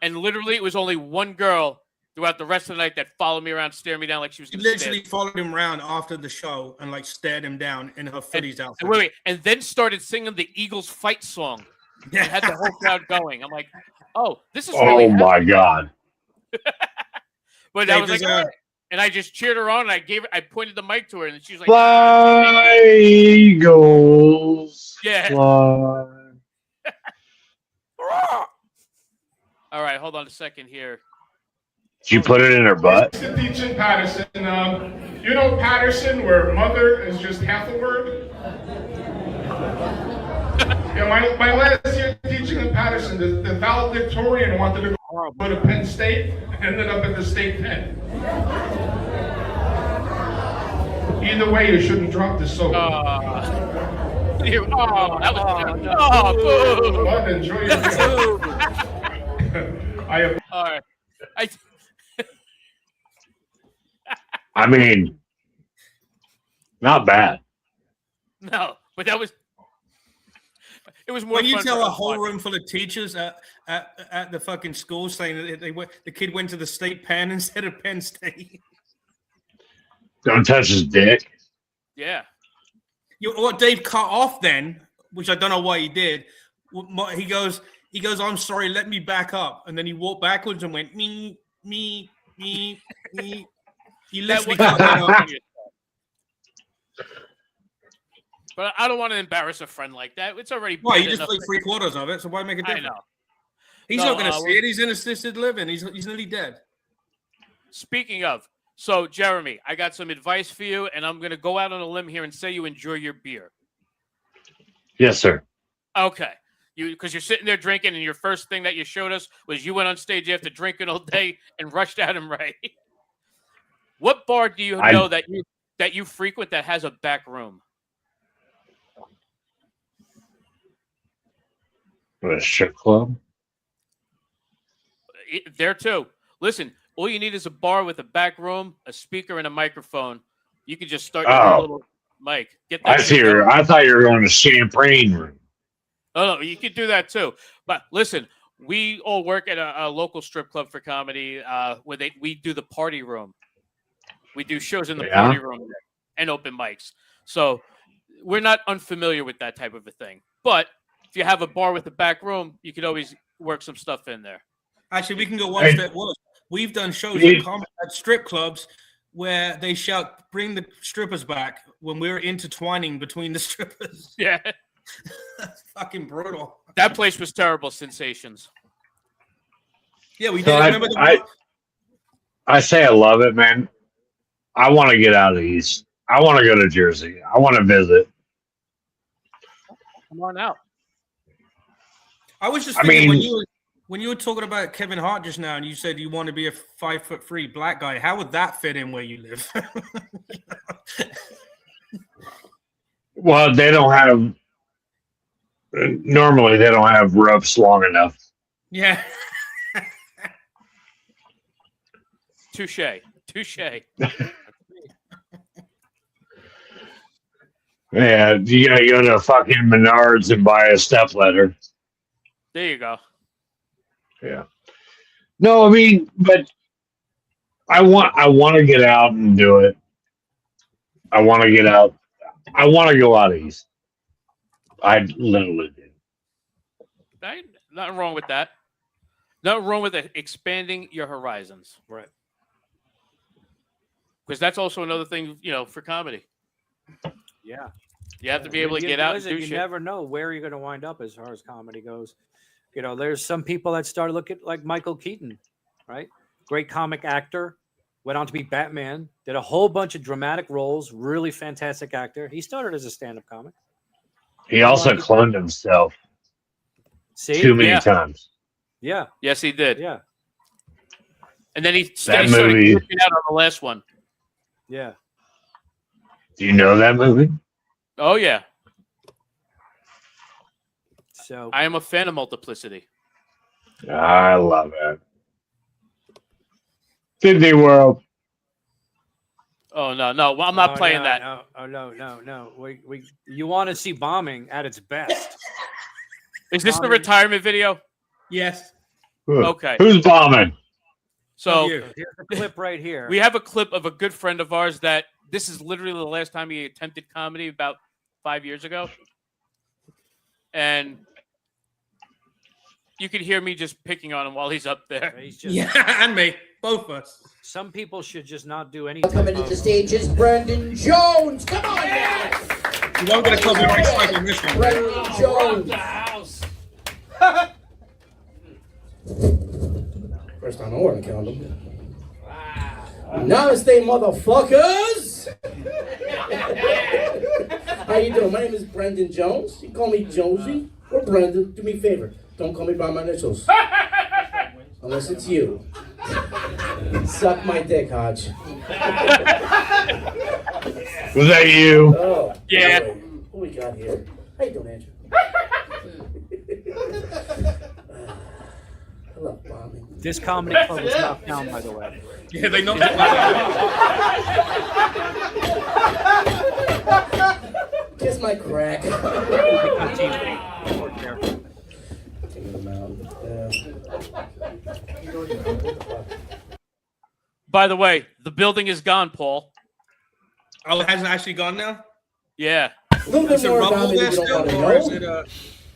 And literally, it was only one girl throughout the rest of the night that followed me around, staring me down like she was going to literally followed him around after the show and stared him down in her Phillies outfit. And then started singing the Eagles fight song. Yeah. And had the whole crowd going. I'm like, oh, this is really happening. My God. But I was like, right. And I just cheered her on, and I pointed the mic to her, and she was like, fly, Eagles. Yeah. Fly. All right, hold on a second here. Did you put it in her butt? To teach in Patterson. Patterson, where mother is just half a word? Yeah, my last year teaching in Patterson, the valedictorian wanted to go to Penn State, ended up at the state pen. Either way, you shouldn't drop the soap. That was enjoy your all right. I mean, not bad. No, but it was more. When you fun tell a whole room full of teachers at the fucking school saying that the kid went to the state pen instead of Penn State. Don't touch his dick. Yeah. What Dave cut off then, which I don't know why he did. He goes, I'm sorry, let me back up, and then he walked backwards and went me. He literally cut that off. But I don't want to embarrass a friend like that. It's already. Why? bad You just enough. played 3/4 of it, so why make a I difference? know. He's No, not going to see it. He's in assisted living. He's nearly dead. Speaking of, so Jeremy, I got some advice for you, and I'm going to go out on a limb here and say you enjoy your beer. Yes, sir. Okay. Because you're sitting there drinking, and your first thing that you showed us was you went on stage after drinking all day and rushed out and right. What bar do you know that you frequent that has a back room? A strip club? There too. Listen, all you need is a bar with a back room, a speaker, and a microphone. You can just start your little mic. Get that. I thought you were going to champagne room. Oh, no, you could do that too. But listen, we all work at a local strip club for comedy where we do the party room. We do shows in the party room and open mics. So we're not unfamiliar with that type of a thing. But if you have a bar with a back room, you could always work some stuff in there. Actually, we can go one step worse. We've done shows at strip clubs where they shout, "Bring the strippers back," when we're intertwining between the strippers. Yeah. That's fucking brutal. That place was terrible. Sensations. Yeah, we did. So Remember I say I love it, man. I want to get out of East. I want to go to Jersey. I want to visit. Come on out. I was just thinking when you were talking about Kevin Hart just now, and you said you want to be a 5'3" black guy. How would that fit in where you live? Well, they don't have. Normally, they don't have ropes long enough. Yeah. Touche. Yeah, you gotta go to fucking Menards and buy a stepladder. There you go. Yeah. No, I mean, but I want to get out and do it. I want to get out. I want to go out east. I literally do. Nothing wrong with that. Nothing wrong with expanding your horizons. Right. Because that's also another thing, for comedy. Yeah. You have to be able to get out and do you shit. You never know where you're going to wind up as far as comedy goes. There's some people that started looking like Michael Keaton, right? Great comic actor, went on to be Batman, did a whole bunch of dramatic roles, really fantastic actor. He started as a stand-up comic. He also cloned himself too many times. Yeah. Yes, he did. Yeah. And then he started working out on the last one. Yeah. Do you know that movie? Oh, yeah. So I am a fan of Multiplicity. I love it. Disney World. Oh, no. Well, I'm not playing that. No. You want to see bombing at its best. Is this the retirement video? Yes. Okay. Who's bombing? So here's the clip right here. We have a clip of a good friend of ours that this is literally the last time he attempted comedy about 5 years ago. And you could hear me just picking on him while he's up there. And me. Both of us. Some people should just not do anything. Coming to the stage is Brendan Jones. Come on, guys. You won't get a copyright strike on this one. Brendan Jones. First time I want to count them. Namaste, motherfuckers. How you doing? My name is Brendan Jones. You call me Jonesy or Brendan. Do me a favor. Don't call me by my initials. Unless it's you. Suck my dick, Hodge. Was that you? Oh. Yeah. What we got here? How you doing, Andrew? I love bombing. This comedy club was knocked down, by the way. Yeah, they knocked it down. Kiss my crack. By the way, the building is gone, Paul. Oh, it hasn't actually gone now? Yeah. A little bit Is it more rubble about me there if you don't still, want or is to it know.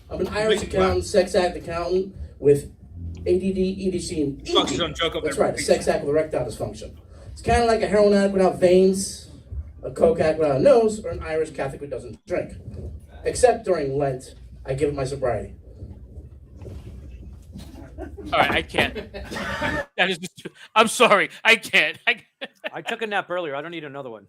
I'm an Irish accountant, sex act accountant with ADD, EDC, and Fuck, ED. don't joke up That's there, right, a repeat. sex act with erectile dysfunction. It's kind of like a heroin addict without veins. a Coke without a nose, or an Irish Catholic who doesn't drink. Except during Lent, I give up my sobriety. All right, I can't. That is. I'm sorry, I can't. I took a nap earlier. I don't need another one.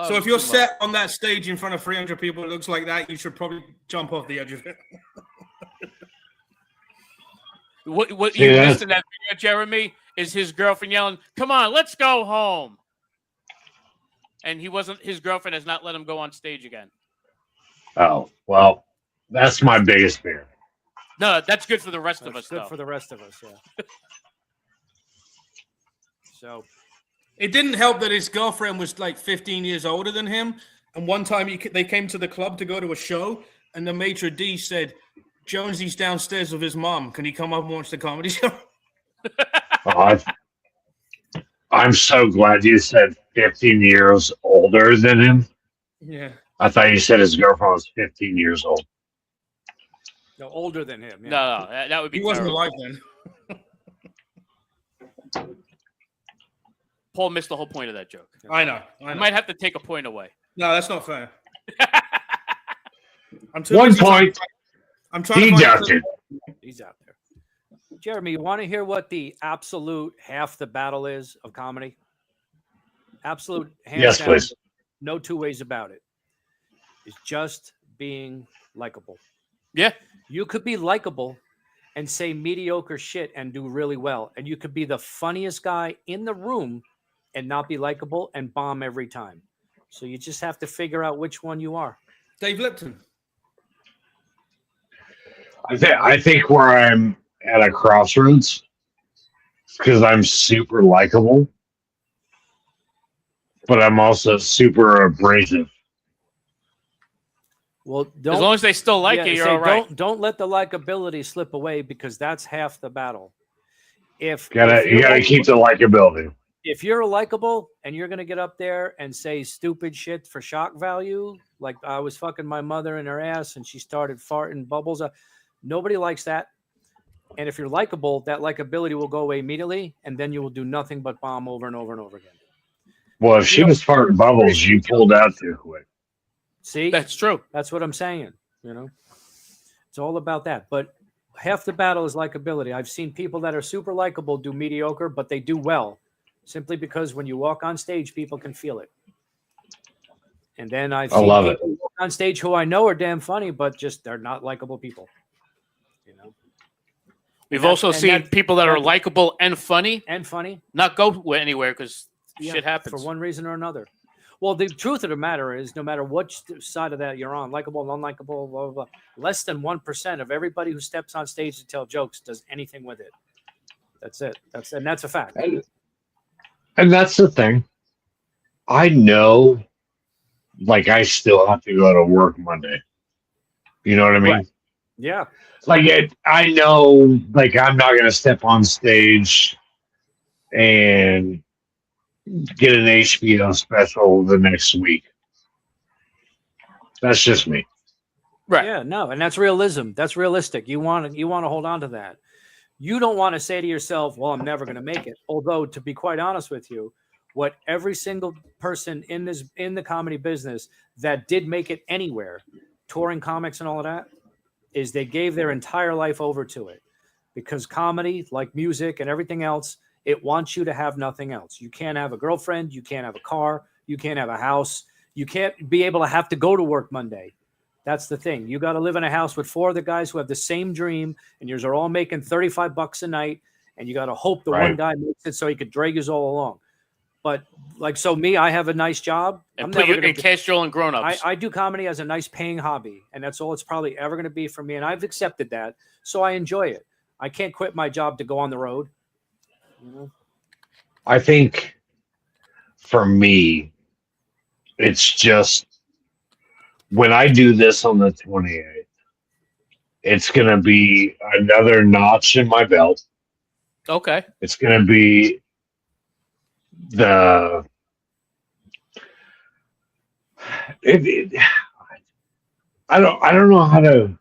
So if you're set on that stage in front of 300 people, it looks like that, you should probably jump off the edge of it. What you missed in that video, Jeremy, is his girlfriend yelling, "Come on, let's go home." And he wasn't. His girlfriend has not let him go on stage again. Oh, well, that's my biggest fear. No, that's good for the rest of us. Good though. for the rest of us. Yeah. So. It didn't help that his girlfriend was like 15 years older than him. And one time they came to the club to go to a show, and the maitre d' said, "Jonesy's downstairs with his mom. Can he come up and watch the comedy show?" I'm so glad you said 15 years older than him. Yeah. I thought you said his girlfriend was 15 years old. No, older than him. Yeah. No, that would be. He wasn't terrible. alive then. Paul missed the whole point of that joke. I know. I might have to take a point away. No, that's not fair. I'm One point. I'm trying deducted. He's out there. Jeremy, you want to hear what the absolute half the battle is of comedy? Absolute hands Yes, down, please. no two ways about it. It's just being likable. Yeah. You could be likable and say mediocre shit and do really well. And you could be the funniest guy in the room and not be likable and bomb every time. So you just have to figure out which one you are. Dave Lipton. I think where I'm at a crossroads because I'm super likable, but I'm also super abrasive. Well, as long as they still like you, you're all right. Don't let the likability slip away because that's half the battle. You gotta keep the likability. If you're likable and you're gonna get up there and say stupid shit for shock value, like I was fucking my mother in her ass and she started farting bubbles, nobody likes that. And if you're likable, that likability will go away immediately, and then you will do nothing but bomb over and over and over again. Well, if she was farting bubbles, you pulled out too quick. See, that's true. That's what I'm saying. You know, it's all about that. But half the battle is likability. I've seen people that are super likable do mediocre, but they do well, simply because when you walk on stage, people can feel it. And then I've seen people walk on stage who I know are damn funny, but just they're not likable people. You know. We've also seen people that are likable and funny not go anywhere because shit happens for one reason or another. Well, the truth of the matter is, no matter which side of that you're on, likable, unlikable, blah, blah, blah, less than 1% of everybody who steps on stage to tell jokes does anything with it. That's it. That's a fact. And that's the thing. I know, like, I still have to go to work Monday. You know what I mean? Right. Yeah. Like, I know, like, I'm not going to step on stage and get an HBO special the next week. That's just me. Right. Yeah, no, and that's realism. That's realistic. You want to hold on to that. You don't want to say to yourself, well, I'm never going to make it. Although, to be quite honest with you, what every single person in the comedy business that did make it anywhere, touring comics and all of that, is they gave their entire life over to it. Because comedy, like music and everything else, it wants you to have nothing else. You can't have a girlfriend. You can't have a car. You can't have a house. You can't be able to have to go to work Monday. That's the thing. You got to live in a house with 4 other guys who have the same dream, and yours are all making $35 a night, and you got to hope the one guy makes it so he could drag us all along. But like, so me, I have a nice job. And put you in Castrol and Grown Ups. I do comedy as a nice paying hobby, and that's all it's probably ever going to be for me. And I've accepted that, so I enjoy it. I can't quit my job to go on the road. I think for me, it's just when I do this on the 28th, it's going to be another notch in my belt. Okay. It's going to be I don't know how to.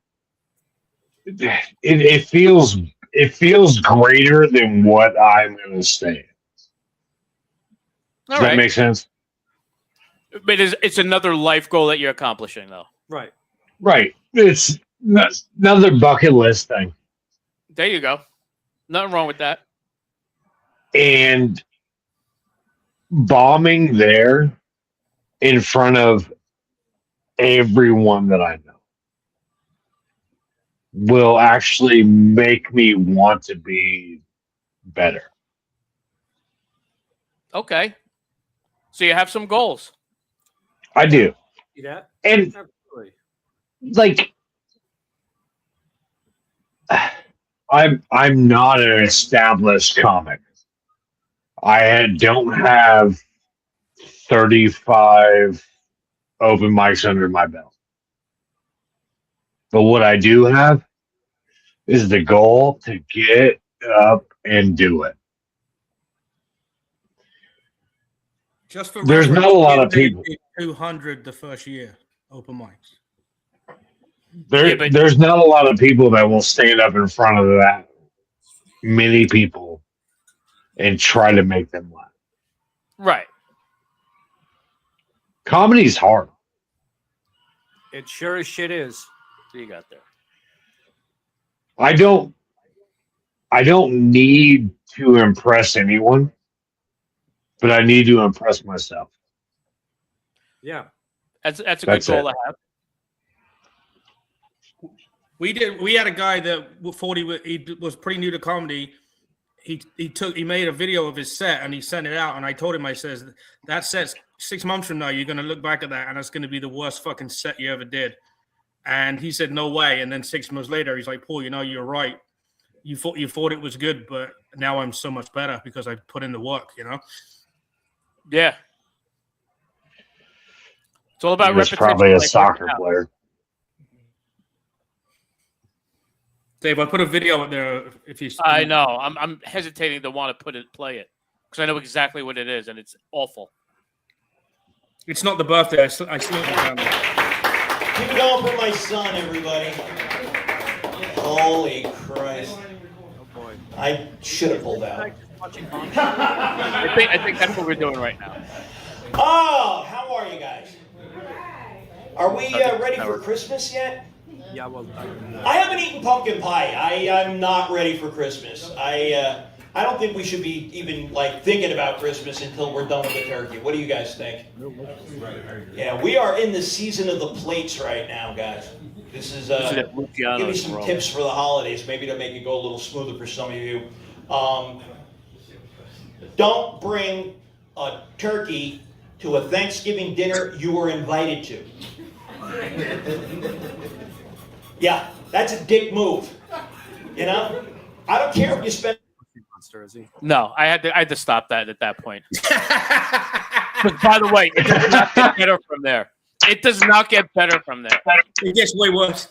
It feels it feels greater than what I'm going to say. Does that make sense? But it's another life goal that you're accomplishing, though. Right. Right. It's another bucket list thing. There you go. Nothing wrong with that. And bombing there in front of everyone that I know will actually make me want to be better. Okay. So you have some goals. I do. See that? And Absolutely. like I'm not an established comic. I don't have 35 open mics under my belt. But what I do have is the goal to get up and do it. Just for There's reference, not a lot of they people. did 200 the first year, open mics. There's not a lot of people that will stand up in front of that many people and try to make them laugh. Right. Comedy's hard. It sure as shit is. So you got there. I don't need to impress anyone, but I need to impress myself. Yeah. That's a good That's goal it. to have. We had a guy that thought he was pretty new to comedy. He made a video of his set and he sent it out. And I told him, I says, that set's 6 months from now, you're going to look back at that and it's going to be the worst fucking set you ever did. And he said, no way. And then 6 months later, he's like, Paul, you're right. You thought it was good, but now I'm so much better because I put in the work, Yeah. It's all about He was repetition. probably a like soccer working out. player. Dave, I put a video up there. If you, I know. I'm hesitating to want to play it because I know exactly what it is, and it's awful. It's not the birthday. I still it down there. Keep it going for my son, everybody. Holy Christ! Oh boy. I should have pulled out. I think that's what we're doing right now. Oh, how are you guys? Are we ready for Christmas yet? Yeah, well, I haven't eaten pumpkin pie. I'm not ready for Christmas. I don't think we should be even thinking about Christmas until we're done with the turkey. What do you guys think? Yeah, we are in the season of the plates right now, guys. This is give me some tips for the holidays, maybe to make it go a little smoother for some of you. Don't bring a turkey to a Thanksgiving dinner you were invited to. Yeah, that's a dick move. I don't care if you spend. monster, is he? No, I had to stop that at that point. But by the way, it does not get better from there. It does not get better from there. It gets way worse.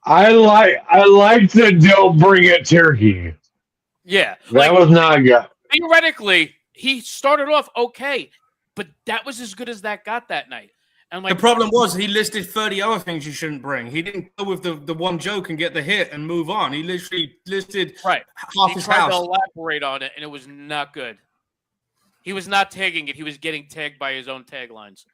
I like the don't bring a turkey. Yeah. That was not good. Theoretically, he started off okay, but that was as good as that got that night. And The problem was he listed 30 other things you shouldn't bring. He didn't go with the one joke and get the hit and move on. He literally listed right. half He his tried house. to elaborate on it, and it was not good. He was not tagging it. He was getting tagged by his own taglines.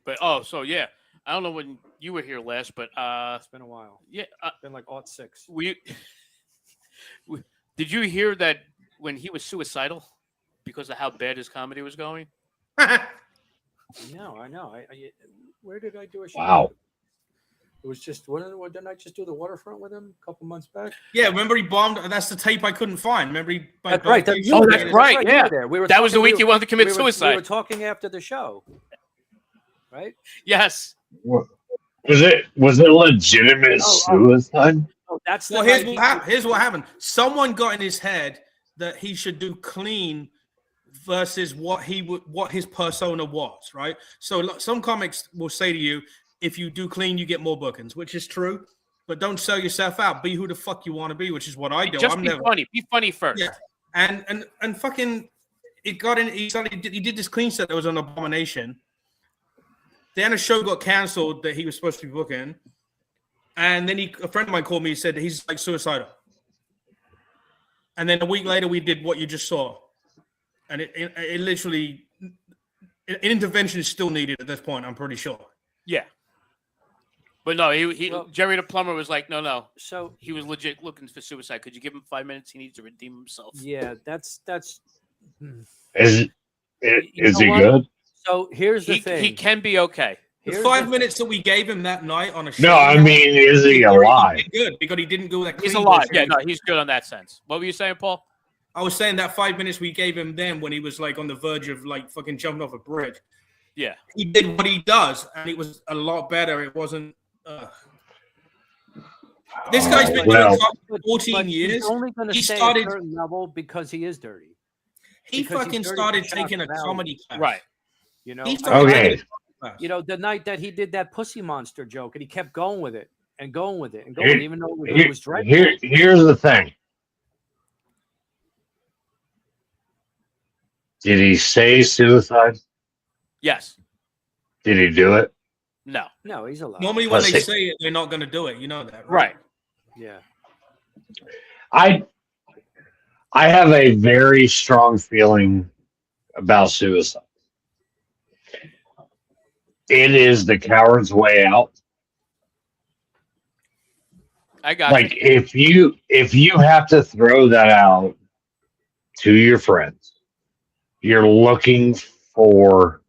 But I don't know when you were here last, but It's been a while. yeah, It's been like 06. Did you hear that when he was suicidal because of how bad his comedy was going? No, I know. Where did I do a show? Wow. It was just didn't I just do the waterfront with him a couple months back? Yeah, remember he bombed. That's the tape I couldn't find. Remember he. That's right. that's right. Yeah. There. We were That was the talking- week he wanted to commit we suicide. We were talking after the show, right? Yes. Was it legitimate suicide? Oh, that's the Well, night here's what happened. Someone got in his head that he should do clean versus what his persona was, right? So some comics will say to you, if you do clean, you get more bookings, which is true. But don't sell yourself out. Be who the fuck you want to be, which is what I do. Just funny. Be funny first. Yeah, and fucking it got in. He did this clean set that was an abomination. Then a show got canceled that he was supposed to be booking. And then a friend of mine called me and said he's like suicidal. And then a week later, we did what you just saw. And it literally, an intervention is still needed at this point, I'm pretty sure. Yeah. But no, Well- Jerry the plumber was like, no. So He was legit looking for suicide. Could you give him 5 minutes? He needs to redeem himself. yeah, that's. Is know he what? good? So here's the thing. He can be okay. The Here's 5 the- minutes that we gave him that night on a show. No, I mean, is he alive? He did good because he didn't go that He's clean alive. bullshit. Yeah, no, he's good on that sense. What were you saying, Paul? I was saying that 5 minutes we gave him then when he was like on the verge of like fucking jumping off a bridge. Yeah. He did what he does, and it was a lot better. It wasn't. This guy's been Well- doing comedy for 14 But years. He's only going to He stay started- at a certain level because he is dirty. He because he's fucking dirty started for taking a shock value. comedy class. Right. You know, He started Okay. taking a comedy class. you know, the night that he did that pussy monster joke, and he kept going with it and going with it and going, Here- even though it was dreadful. Here's the thing. Did he say suicide? Yes. Did he do it? No. No, he's alive. Normally, when they Let's say it, they're not going to do it. You know that, Right. Yeah. I have a very strong feeling about suicide. It is the coward's way out. I got Like you. if you have to throw that out to your friends, you're looking for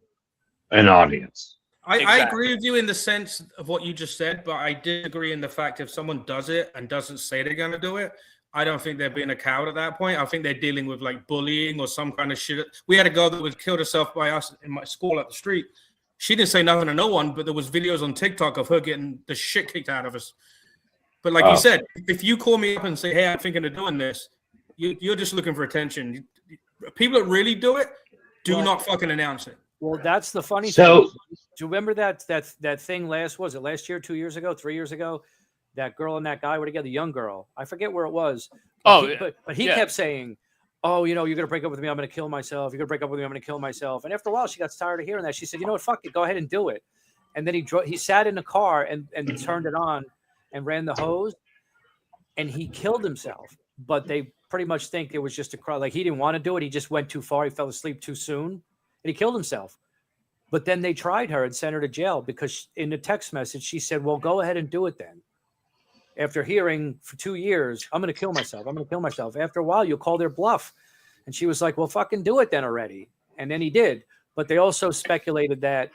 an audience. I Exactly. agree with you in the sense of what you just said, but I disagree in the fact if someone does it and doesn't say they're going to do it, I don't think they're being a coward at that point. I think they're dealing with like bullying or some kind of shit. We had a girl that was killed herself by us in my school up the street. She didn't say nothing to no one, but there was videos on TikTok of her getting the shit kicked out of us. But like you said, if you call me up and say, hey, I'm thinking of doing this, you're just looking for attention. People that really do it do Well- not fucking announce it. Well, that's the funny So- thing. Do you remember that thing last year, 2 years ago, 3 years ago? That girl and that guy were together, the young girl. I forget where it was. Oh, But he yeah. kept saying, oh, you know, you're going to break up with me. I'm going to kill myself. You're going to break up with me. I'm going to kill myself. And after a while, she got tired of hearing that. She said, you know what? Fuck it. Go ahead and do it. And then he sat in the car and turned it on and ran the hose. And he killed himself. But they pretty much think it was just a crowd. Like he didn't want to do it. He just went too far. He fell asleep too soon. And he killed himself. But then they tried her and sent her to jail because in the text message, she said, well, go ahead and do it then. After hearing for 2 years, I'm going to kill myself. I'm going to kill myself. After a while, you'll call their bluff. And she was like, well, fucking do it then already. And then he did. But they also speculated that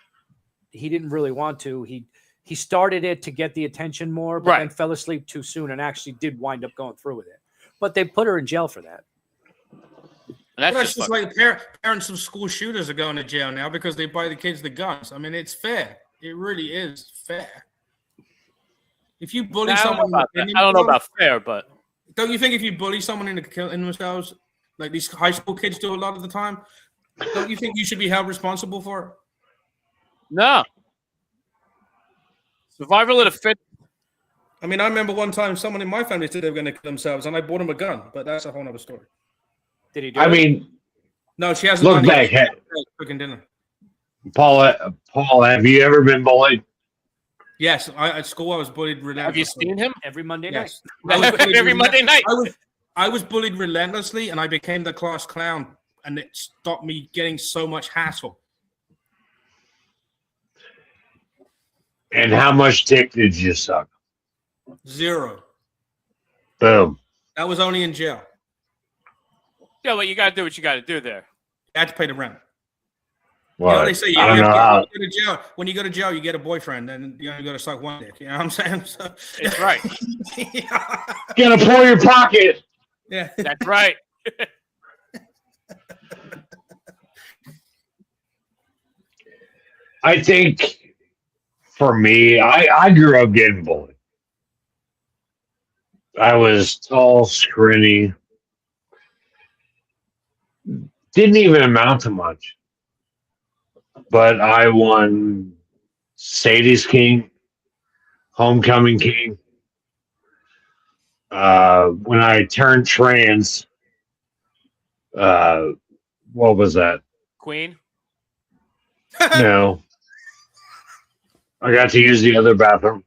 he didn't really want to. He started it to get the attention more, but Right. then fell asleep too soon and actually did wind up going through with it. But they put her in jail for that. And that's That's just just fucking- like parents of school shooters are going to jail now because they buy the kids the guns. I mean, it's fair. It really is fair. If you bully I don't know someone, about that. I don't know about fair, but don't you think if you bully someone into killing themselves, like these high school kids do a lot of the time, don't you think you should be held responsible for it? no. Survival of the fit. I mean, I remember one time someone in my family said they were going to kill themselves, and I bought them a gun. But that's a whole other story. Did he do I it? mean, No, she hasn't. look done back. it. Hey, Cooking dinner. Paul, have you ever been bullied? Yes, at school I was bullied Have you relentlessly. seen him? Every Monday Yes. night. I was bullied Every Monday night. I was bullied relentlessly, and I became the class clown, and it stopped me getting so much hassle. And how much dick did you suck? 0. Boom. That was only in jail. Yeah, well, you got to do what you got to do there. I had to pay the rent. What? You know what they say? I don't know how. When you go to jail, you get a boyfriend, and you only got to suck one dick. You know what I'm saying? So, That's right. Gonna pull your pocket. yeah. That's right. I think for me, I grew up getting bullied. I was tall, scrawny, didn't even amount to much. But I won Sadie's King, Homecoming King. When I turned trans, what was that? Queen. No. I got to use the other bathroom.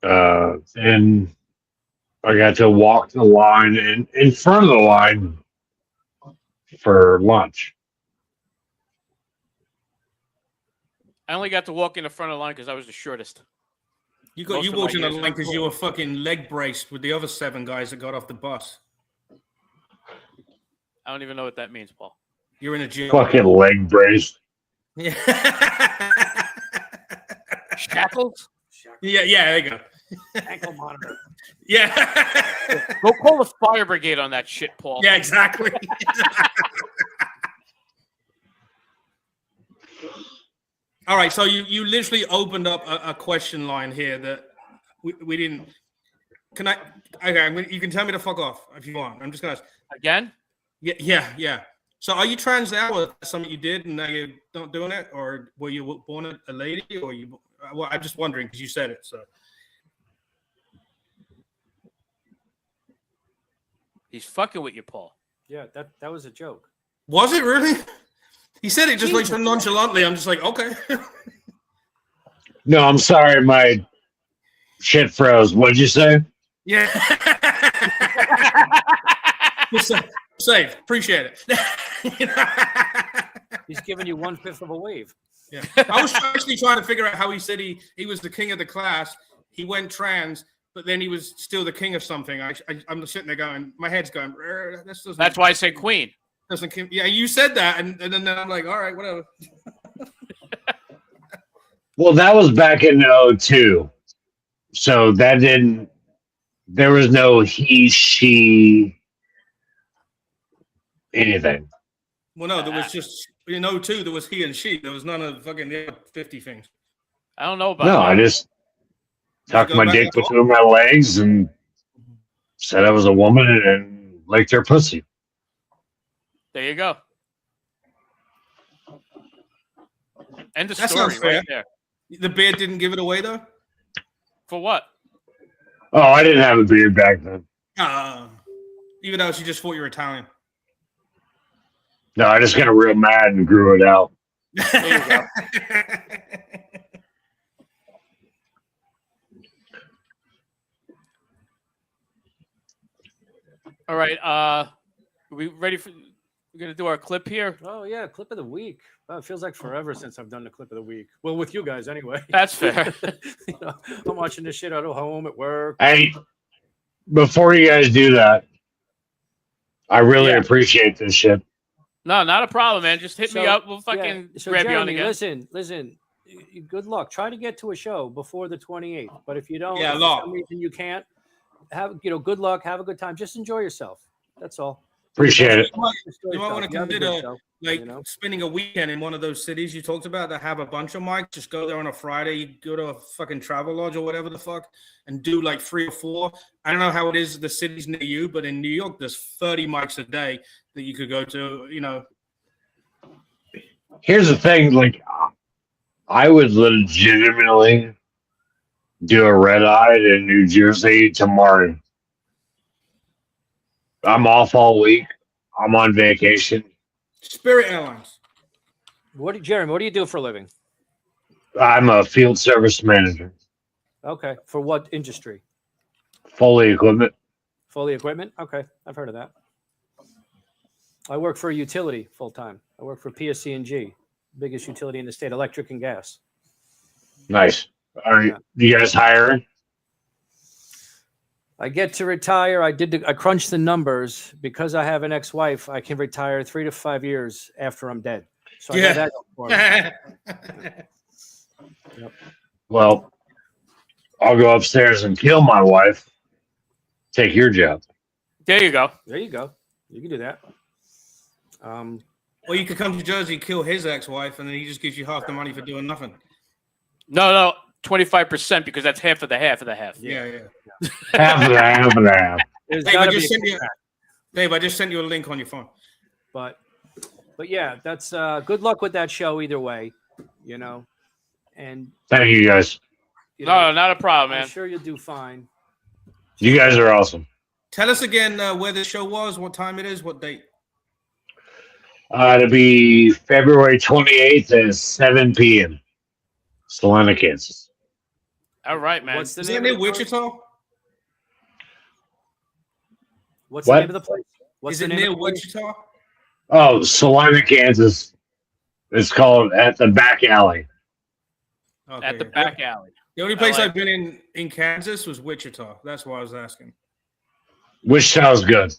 And I got to walk the line in front of the line for lunch. I only got to walk in the front of the line because I was the shortest. You Most of my walked in the years line in because you were fucking leg braced with the other 7 guys that got off the bus. I don't even know what that means, Paul. You're in a gym. Fucking leg brace. Yeah. Shackles? Yeah, there you go. Ankle monitor. Yeah. Go call the fire brigade on that shit, Paul. Yeah, exactly. All right, so you literally opened up a question line here that we didn't. Can I? Okay, you can tell me to fuck off if you want. I'm just gonna. Again? Yeah. So are you trans now, or something you did and now you're not doing it, or were you born a lady, or you? Well, I'm just wondering because you said it. So He's fucking with you, Paul. Yeah, that was a joke. was it really? He said it just like so nonchalantly. I'm just like, okay. No, I'm sorry, my shit froze. What'd you say? Yeah. Safe. Appreciate it. He's giving you 1/5 of a wave. Yeah. I was actually trying to figure out how he said he was the king of the class. He went trans, but then he was still the king of something. I'm sitting there going, my head's going. That's why I say queen. Yeah, you said that, and then I'm like, all right, whatever. Well, that was back in 2002. So that didn't, there was no he, she, anything. Well, no, there was just, in 2002, there was he and she. There was none of fucking the other 50 things. I don't know about No, that. I just tucked my dick between my legs and said I was a woman and licked her pussy. There you go. End of That story sounds fair. right there. The beard didn't give it away, though? For what? Oh, I didn't have a beard back then. Even though she just thought you were Italian. No, I just got real mad and grew it out. There you go. All right. Are we ready for? We're gonna do our clip here. Oh yeah, clip of the week. Wow, it feels like forever since I've done the clip of the week. Well, with you guys anyway. That's fair. You know, I'm watching this shit at home at work. Hey, before you guys do that, I really appreciate this shit. No, not a problem, man. Just hit me up. We'll fucking grab you on Jeremy, again. listen. Good luck. Try to get to a show before the 28th. But if you don't, Yeah, for some reason you can't. Good luck. Have a good time. Just enjoy yourself. That's all. Appreciate it. You might want to consider spending a weekend in one of those cities you talked about that have a bunch of mics. Just go there on a Friday, go to a fucking travel lodge or whatever the fuck, and do like 3 or 4. I don't know how it is the cities near you, but in New York, there's 30 mics a day that you could go to. You know. Here's the thing, like, I would legitimately do a red eye in New Jersey tomorrow. I'm off all week. I'm on vacation. Spirit Airlines. Jeremy, what do you do for a living? I'm a field service manager. Okay. For what industry? Foley equipment. Foley equipment? Okay. I've heard of that. I work for a utility full time. I work for PSC&G, biggest utility in the state, electric and gas. Nice. All right. You guys hiring? I get to retire. I crunched the numbers because I have an ex-wife. I can retire 3 to 5 years after I'm dead. So I got that going for me. Yep. Well, I'll go upstairs and kill my wife. Take your job. There you go. There you go. You can do that. Or you could come to Jersey, kill his ex-wife, and then he just gives you half the money for doing nothing. No, 25% because that's half of the half of the half. Yeah. Half of the half. Dave, I just sent you a link on your phone. But yeah, that's good luck with that show either way, you know. And thank you guys. No, not a problem, man. I'm sure you'll do fine. You guys are awesome. Tell us again where the show was, what time it is, what date. It'll be February 28th at 7 p.m. Salina, Kansas. All right, man. What's the Is name that of near the place? Wichita? What's What? the name of the place? What's Is the it name near of the place? Wichita? Oh, Salina, Kansas. It's called At the Back Alley. Okay, At the yeah. back alley. The only place like I've been in Kansas was Wichita. That's why I was asking. Wichita's good.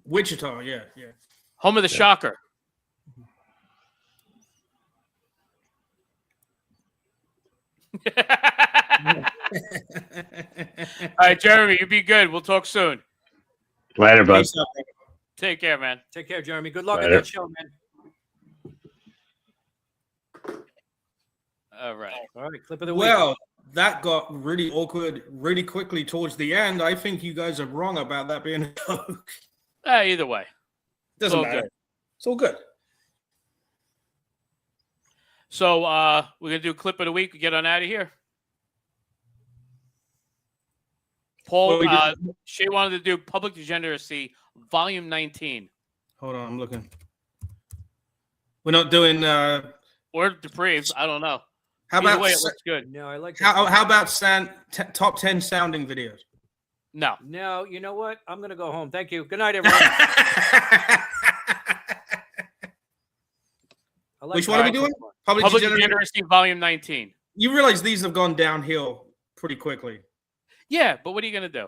Wichita, yeah. Home of the Shocker. All right, Jeremy, you be good. We'll talk soon. Later, bud. Peace out, brother. Take care, man. Take care, Jeremy. Good luck at Later. that show, man. All right. All right, clip of the week. Well, that got really awkward really quickly towards the end. I think you guys are wrong about that being a joke. Either way. Doesn't all matter. good. It's all good. So we're gonna do clip of the week. We get on out of here. Paul, Well, Shay wanted to do Public Degeneracy, Volume 19. Hold on, I'm looking. We're not doing. Or Depraved. I don't know. How Either about way, it looks good. No, I like how about top 10 sounding videos? No. No, you know what? I'm going to go home. Thank you. Good night, everyone. I like Which one are we that. doing? Public Public Degeneration? Degeneracy, Volume 19. You realize these have gone downhill pretty quickly. Yeah, but what are you gonna do?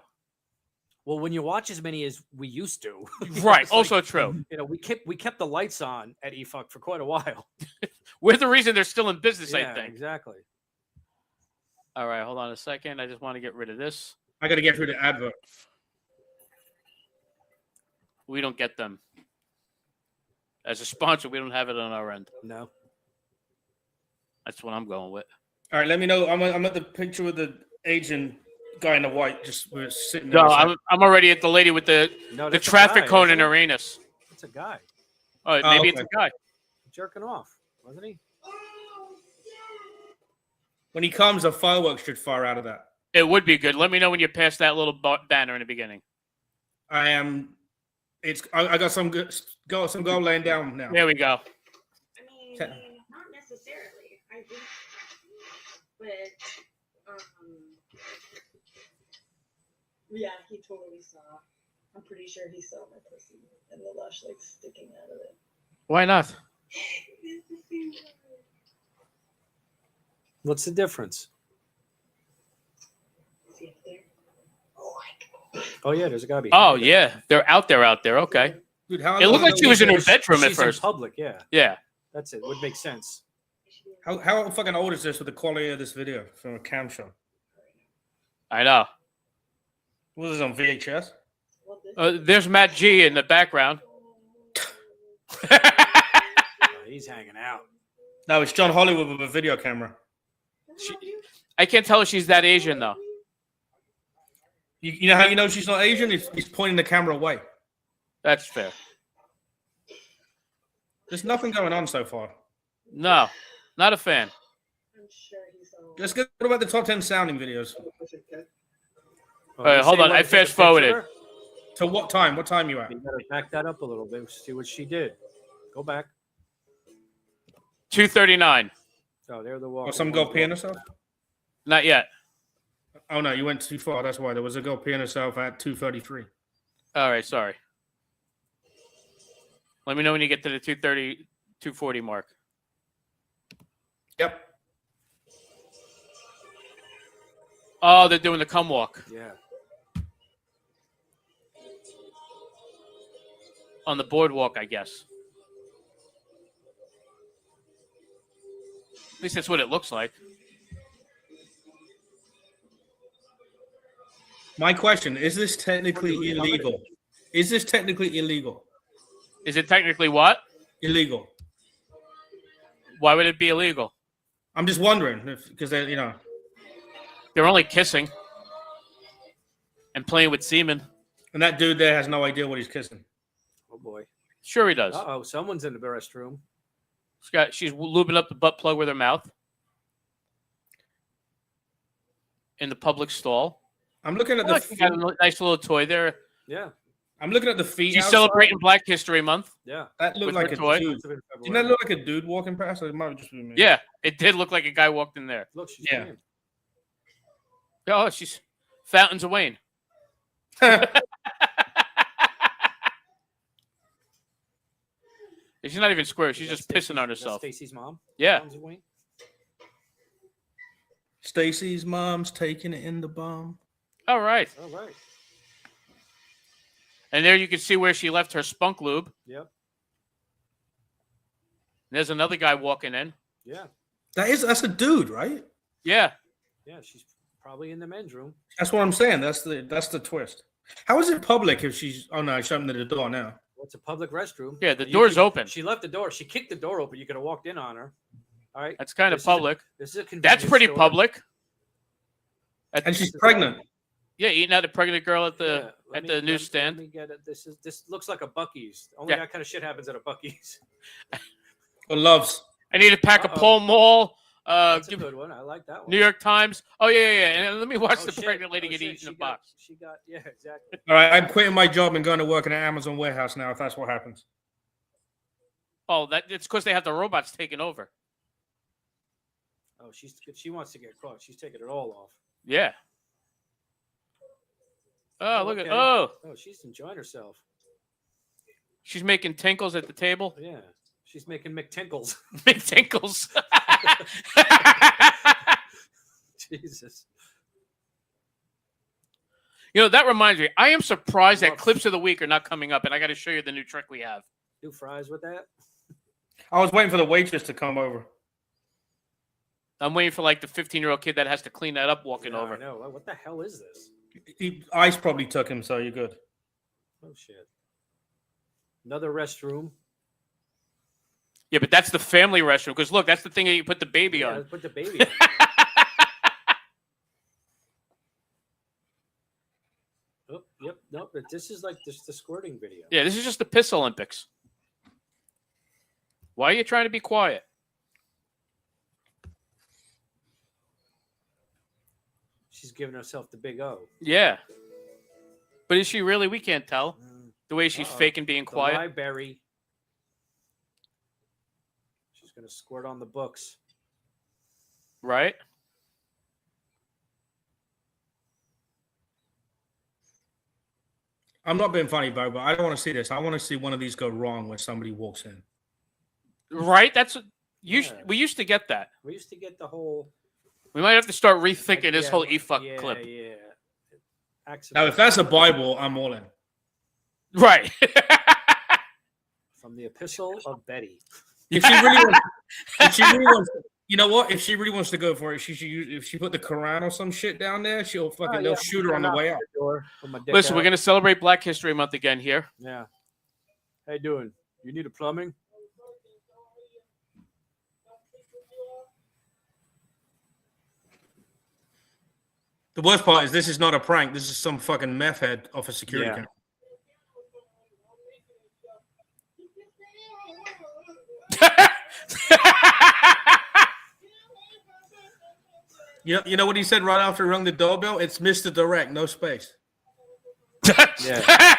Well, when you watch as many as we used to, Right. it's Also like, true. you know, we kept the lights on at eFuck for quite a while. We're the reason they're still in business, Yeah, I think. exactly. All right, hold on a second. I just want to get rid of this. I got to get through the advert. We don't get them. As a sponsor, we don't have it on our end. No. That's what I'm going with. All right, let me know. I'm at the picture with the Asian guy in the white. Just we're sitting. No, there. I'm already at the lady with the That's a traffic guy, cone in isn't it? her anus. It's a guy Oh, maybe it's a guy. jerking off, wasn't he? When he comes, a fireworks should fire out of that. It would be good. Let me know when you pass that little banner in the beginning. I am. I got some good. Some gold laying down now. There we go. I mean, not necessarily. I think, but yeah, he totally saw. I'm pretty sure he saw my pussy and the lush like sticking out of it. Why not? What's the difference? See up there? Oh my god. Oh yeah, there's a guy behind. Oh her. yeah, they're out there. Okay. Dude, how It looked like she was in her She's- bedroom at she's in first. public, yeah. Yeah. That's it. Would make sense. how fucking old is this with the quality of this video from a cam show? I know. Was this on VHS? Well, this There's Matt G in the background. Oh, he's hanging out. No, it's John Hollywood with a video camera. I can't tell if she's that Asian though. You know how you know she's not Asian? He's pointing the camera away. That's fair. There's nothing going on so far. No, not a fan. I'm sure he saw. Let's get about the top 10 sounding videos. Oh, right, you hold say on, you I wanna take a fast forwarded. picture? To what time? What time you at? You gotta back that up a little bit. See what she did. Go back. 2:39. Oh, there the wall. Or some girl peeing herself? Not yet. Oh no, you went too far. That's why there was a girl peeing herself at 2:33. All right, sorry. Let me know when you get to the 2:30, 2:40 mark. Yep. Oh, they're doing the cum walk Yeah. on the boardwalk, I guess. At least that's what it looks like. My question, is this technically illegal? Is this technically illegal? Is it technically what? Illegal. Why would it be illegal? I'm just wondering because they, They're only kissing and playing with semen. and that dude there has no idea what he's kissing. Oh boy. Sure, he does. Oh, someone's in the restroom. She's lubing up the butt plug with her mouth in the public stall. I'm looking at Oh, she got a nice little toy there. Yeah. I'm looking at the feet. She's outside. celebrating Black History Month. Yeah. That looked with like her a toy. dude. Didn't that look like a dude walking past? Or it might have just been me. Yeah, it did look like a guy walked in there. Look, she's Yeah. green. Oh, she's Fountains of Wayne. She's not even square. She's just pissing on herself. Stacy's mom. Yeah. Fountains of Wayne? Stacy's mom's taking it in the bum. All right. All right. And there you can see where she left her spunk lube. Yep. There's another guy walking in. Yeah. That's a dude, right? Yeah. Yeah. She's probably in the men's room. That's what I'm saying. That's the twist. How is it public if she's? Oh no, she's opening the door now. Well, it's a public restroom. Yeah, the You door's could- open. She left the door. She kicked the door open. You could have walked in on her. All right. That's kind of This is a- public. This is a That's convenience pretty store. public. And she's pregnant. Yeah, eating out a pregnant girl at Yeah, the let me- newsstand. Let me get it. This looks like a Buc-ee's. Only Yeah. that kind of shit happens at a Buc-ee's. Or loves. I need a pack of Uh-oh. Pall Mall. That's a good one. I like that one. New York Times. Oh yeah. And let me watch Oh, the shit. pregnant lady Oh, get shit. eaten in a She got- box. She got exactly. All right, I'm quitting my job and going to work in an Amazon warehouse now. If that's what happens. Oh, it's because they have the robots taking over. Oh, she wants to get caught. She's taking it all off. Yeah. Oh, look at okay. oh, she's enjoying herself. she's making tinkles at the table. Yeah, she's making McTinkles. Big tinkles. Jesus. You know, that reminds me. I am surprised that clips of the week are not coming up, and I got to show you the new trick we have. Do fries with that? I was waiting for the waitress to come over. I'm waiting for like the 15-year-old kid that has to clean that up walking Yeah, over. I know. What the hell is this? Ice probably took him, so you're good. Oh shit. Another restroom. Yeah, but that's the family restroom. Because look, that's the thing that you put the baby Yeah, on. put the baby on. Oh, yep. No, but this is like just the squirting video. Yeah, this is just the piss Olympics. Why are you trying to be quiet? She's giving herself the big O. Yeah. But is she really? We can't tell. The way she's Uh-oh. faking being The quiet. library. She's gonna squirt on the books. Right? I'm not being funny, Bo, but I don't want to see this. I want to see one of these go wrong when somebody walks in. Right? That's Yeah. we used to get that. We used to get the whole. We might have to start rethinking this Yeah, whole e-fuck yeah, clip. Yeah. Now, if that's a Bible, I'm all in. Right. From the Epistle of Betty. If she really wants, you know what? If she really wants to go for it, she should use. If she put the Quran or some shit down there, she'll fucking they'll shoot her on the way out. Listen, we're gonna celebrate Black History Month again here. Yeah. How you doing? You need a plumbing? The worst part is this is not a prank. This is some fucking meth head off a security Yeah. camera. You know what he said right after he rung the doorbell? It's Mr. Direct, no space. Yeah.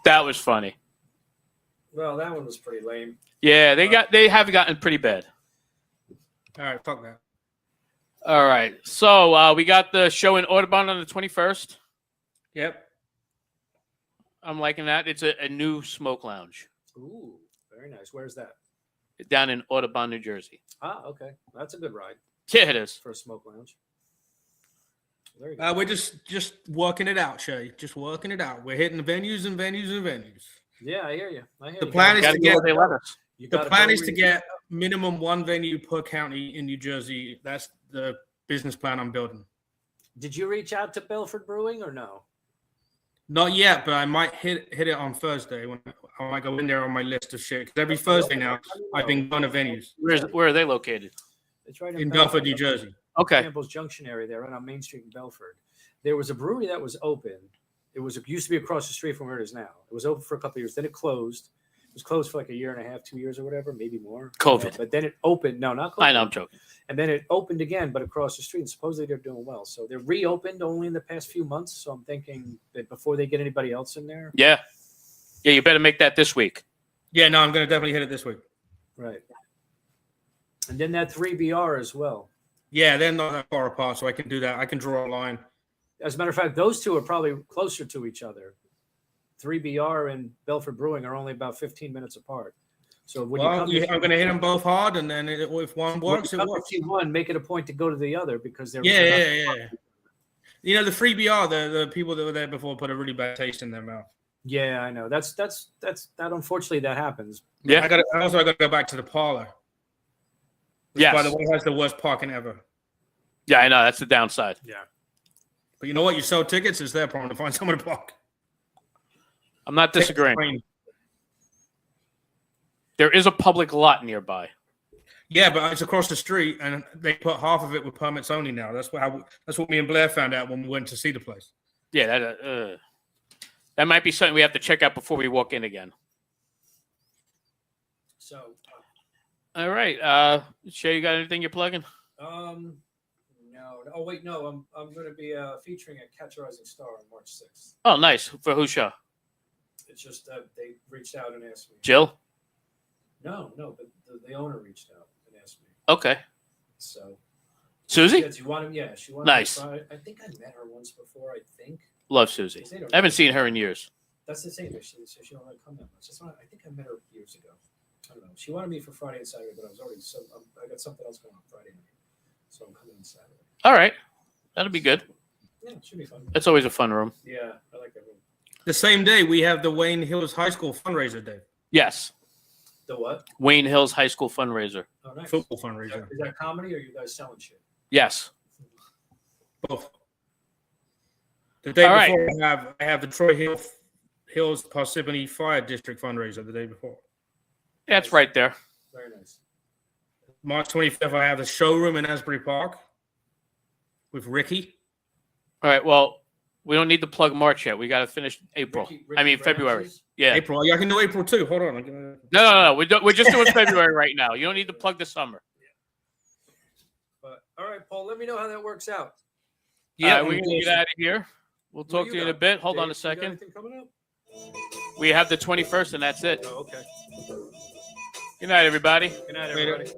That was funny. Well, that one was pretty lame. Yeah, they have gotten pretty bad. All right, fuck that. All right. So we got the show in Audubon on the 21st. Yep. I'm liking that. It's a new smoke lounge Ooh, very nice. Where's that? down in Audubon, New Jersey. Ah, okay. That's a good ride Yeah, it is. for a smoke lounge. Very good. We're just working it out, Shay. Just working it out. We're hitting the venues and venues and venues. Yeah, I hear you. I hear The you. plan is Gotta to go get where they let us. You the gotta plan go is to where you- get minimum one venue per county in New Jersey. That's the business plan I'm building. Did you reach out to Belford Brewing or no? Not yet, but I might hit it on Thursday when I might go in there on my list of shit. 'Cause every Thursday now, I've been going to venues Where are they located? It's right in Belford, New Jersey. Okay. Campbell's Junction area there, right on Main Street in Belford. There was a brewery that was open. It used to be across the street from where it is now. It was open for a couple of years. Then it closed. was closed for like a year and a half, 2 years or whatever, maybe more. COVID. But then it opened. No, not COVID. I know, I'm joking. And then it opened again, but across the street. And supposedly they're doing well. So they're reopened only in the past few months. So I'm thinking that before they get anybody else in there. Yeah. Yeah, you better make that this week. Yeah, no, I'm going to definitely hit it this week. Right. And then that 3BR as well. Yeah, they're not that far apart, so I can do that. I can draw a line. As a matter of fact, those two are probably closer to each other. 3BR and Belford Brewing are only about 15 minutes apart. So when I'm going to hit them both hard, and then if one works, it works. One, make it a point to go to the other because they're yeah. You know, the 3BR, the people that were there before put a really bad taste in their mouth. Yeah, I know. That's that. Unfortunately, that happens. Yeah. I got to go back to the parlor. Yes. By the way, has the worst parking ever. Yeah, I know. That's the downside. Yeah. But you know what? You sell tickets, it's their problem to find someone to park. I'm not disagreeing. There is a public lot nearby. Yeah, but it's across the street, and they put half of it with permits only now. That's what me and Blair found out when we went to see the place. Yeah, that might be something we have to check out before we walk in again. So. All right. Shay, you got anything you're plugging? No. Oh wait, no. I'm going to be featuring a Catch a Rising Star on March 6th. Oh, nice. For whose show? It's just they reached out and asked me. Jill? No, but the owner reached out and asked me. Okay. So. Susie? Yeah, she wanted nice. I think I met her once before. I think. Love Susie. I haven't seen her in years. That's the same. She don't like come that much. I think I met her years ago. I don't know. She wanted me for Friday and Saturday, but I was already I got something else going on Friday night, so I'm coming on Saturday. All right, that'll be good. Yeah, it should be fun. It's always a fun room. Yeah, I like that room. The same day we have the Wayne Hills High School fundraiser day. Yes. The what? Wayne Hills High School fundraiser. Oh, nice. Football fundraiser. Is that comedy or are you guys selling shit? Yes. Both. The day All before, right. I have the Troy Hills Parsippany Fire District fundraiser the day before. Yeah, it's right there. Very nice. March 25th, I have the showroom in Asbury Park with Ricky. All right. Well, we don't need to plug March yet. We got to finish April. Ricky February. Yeah. April. Yeah, I can do April too. Hold on. No. We're just doing February right now. You don't need to plug the summer. But all right, Paul. Let me know how that works out. Yeah, we're gonna get out of here. We'll talk to you in a bit. Hold on a Dave, second. anything coming up? We have the 21st, and that's it. Oh, okay. Good night, everybody. Good night, everybody.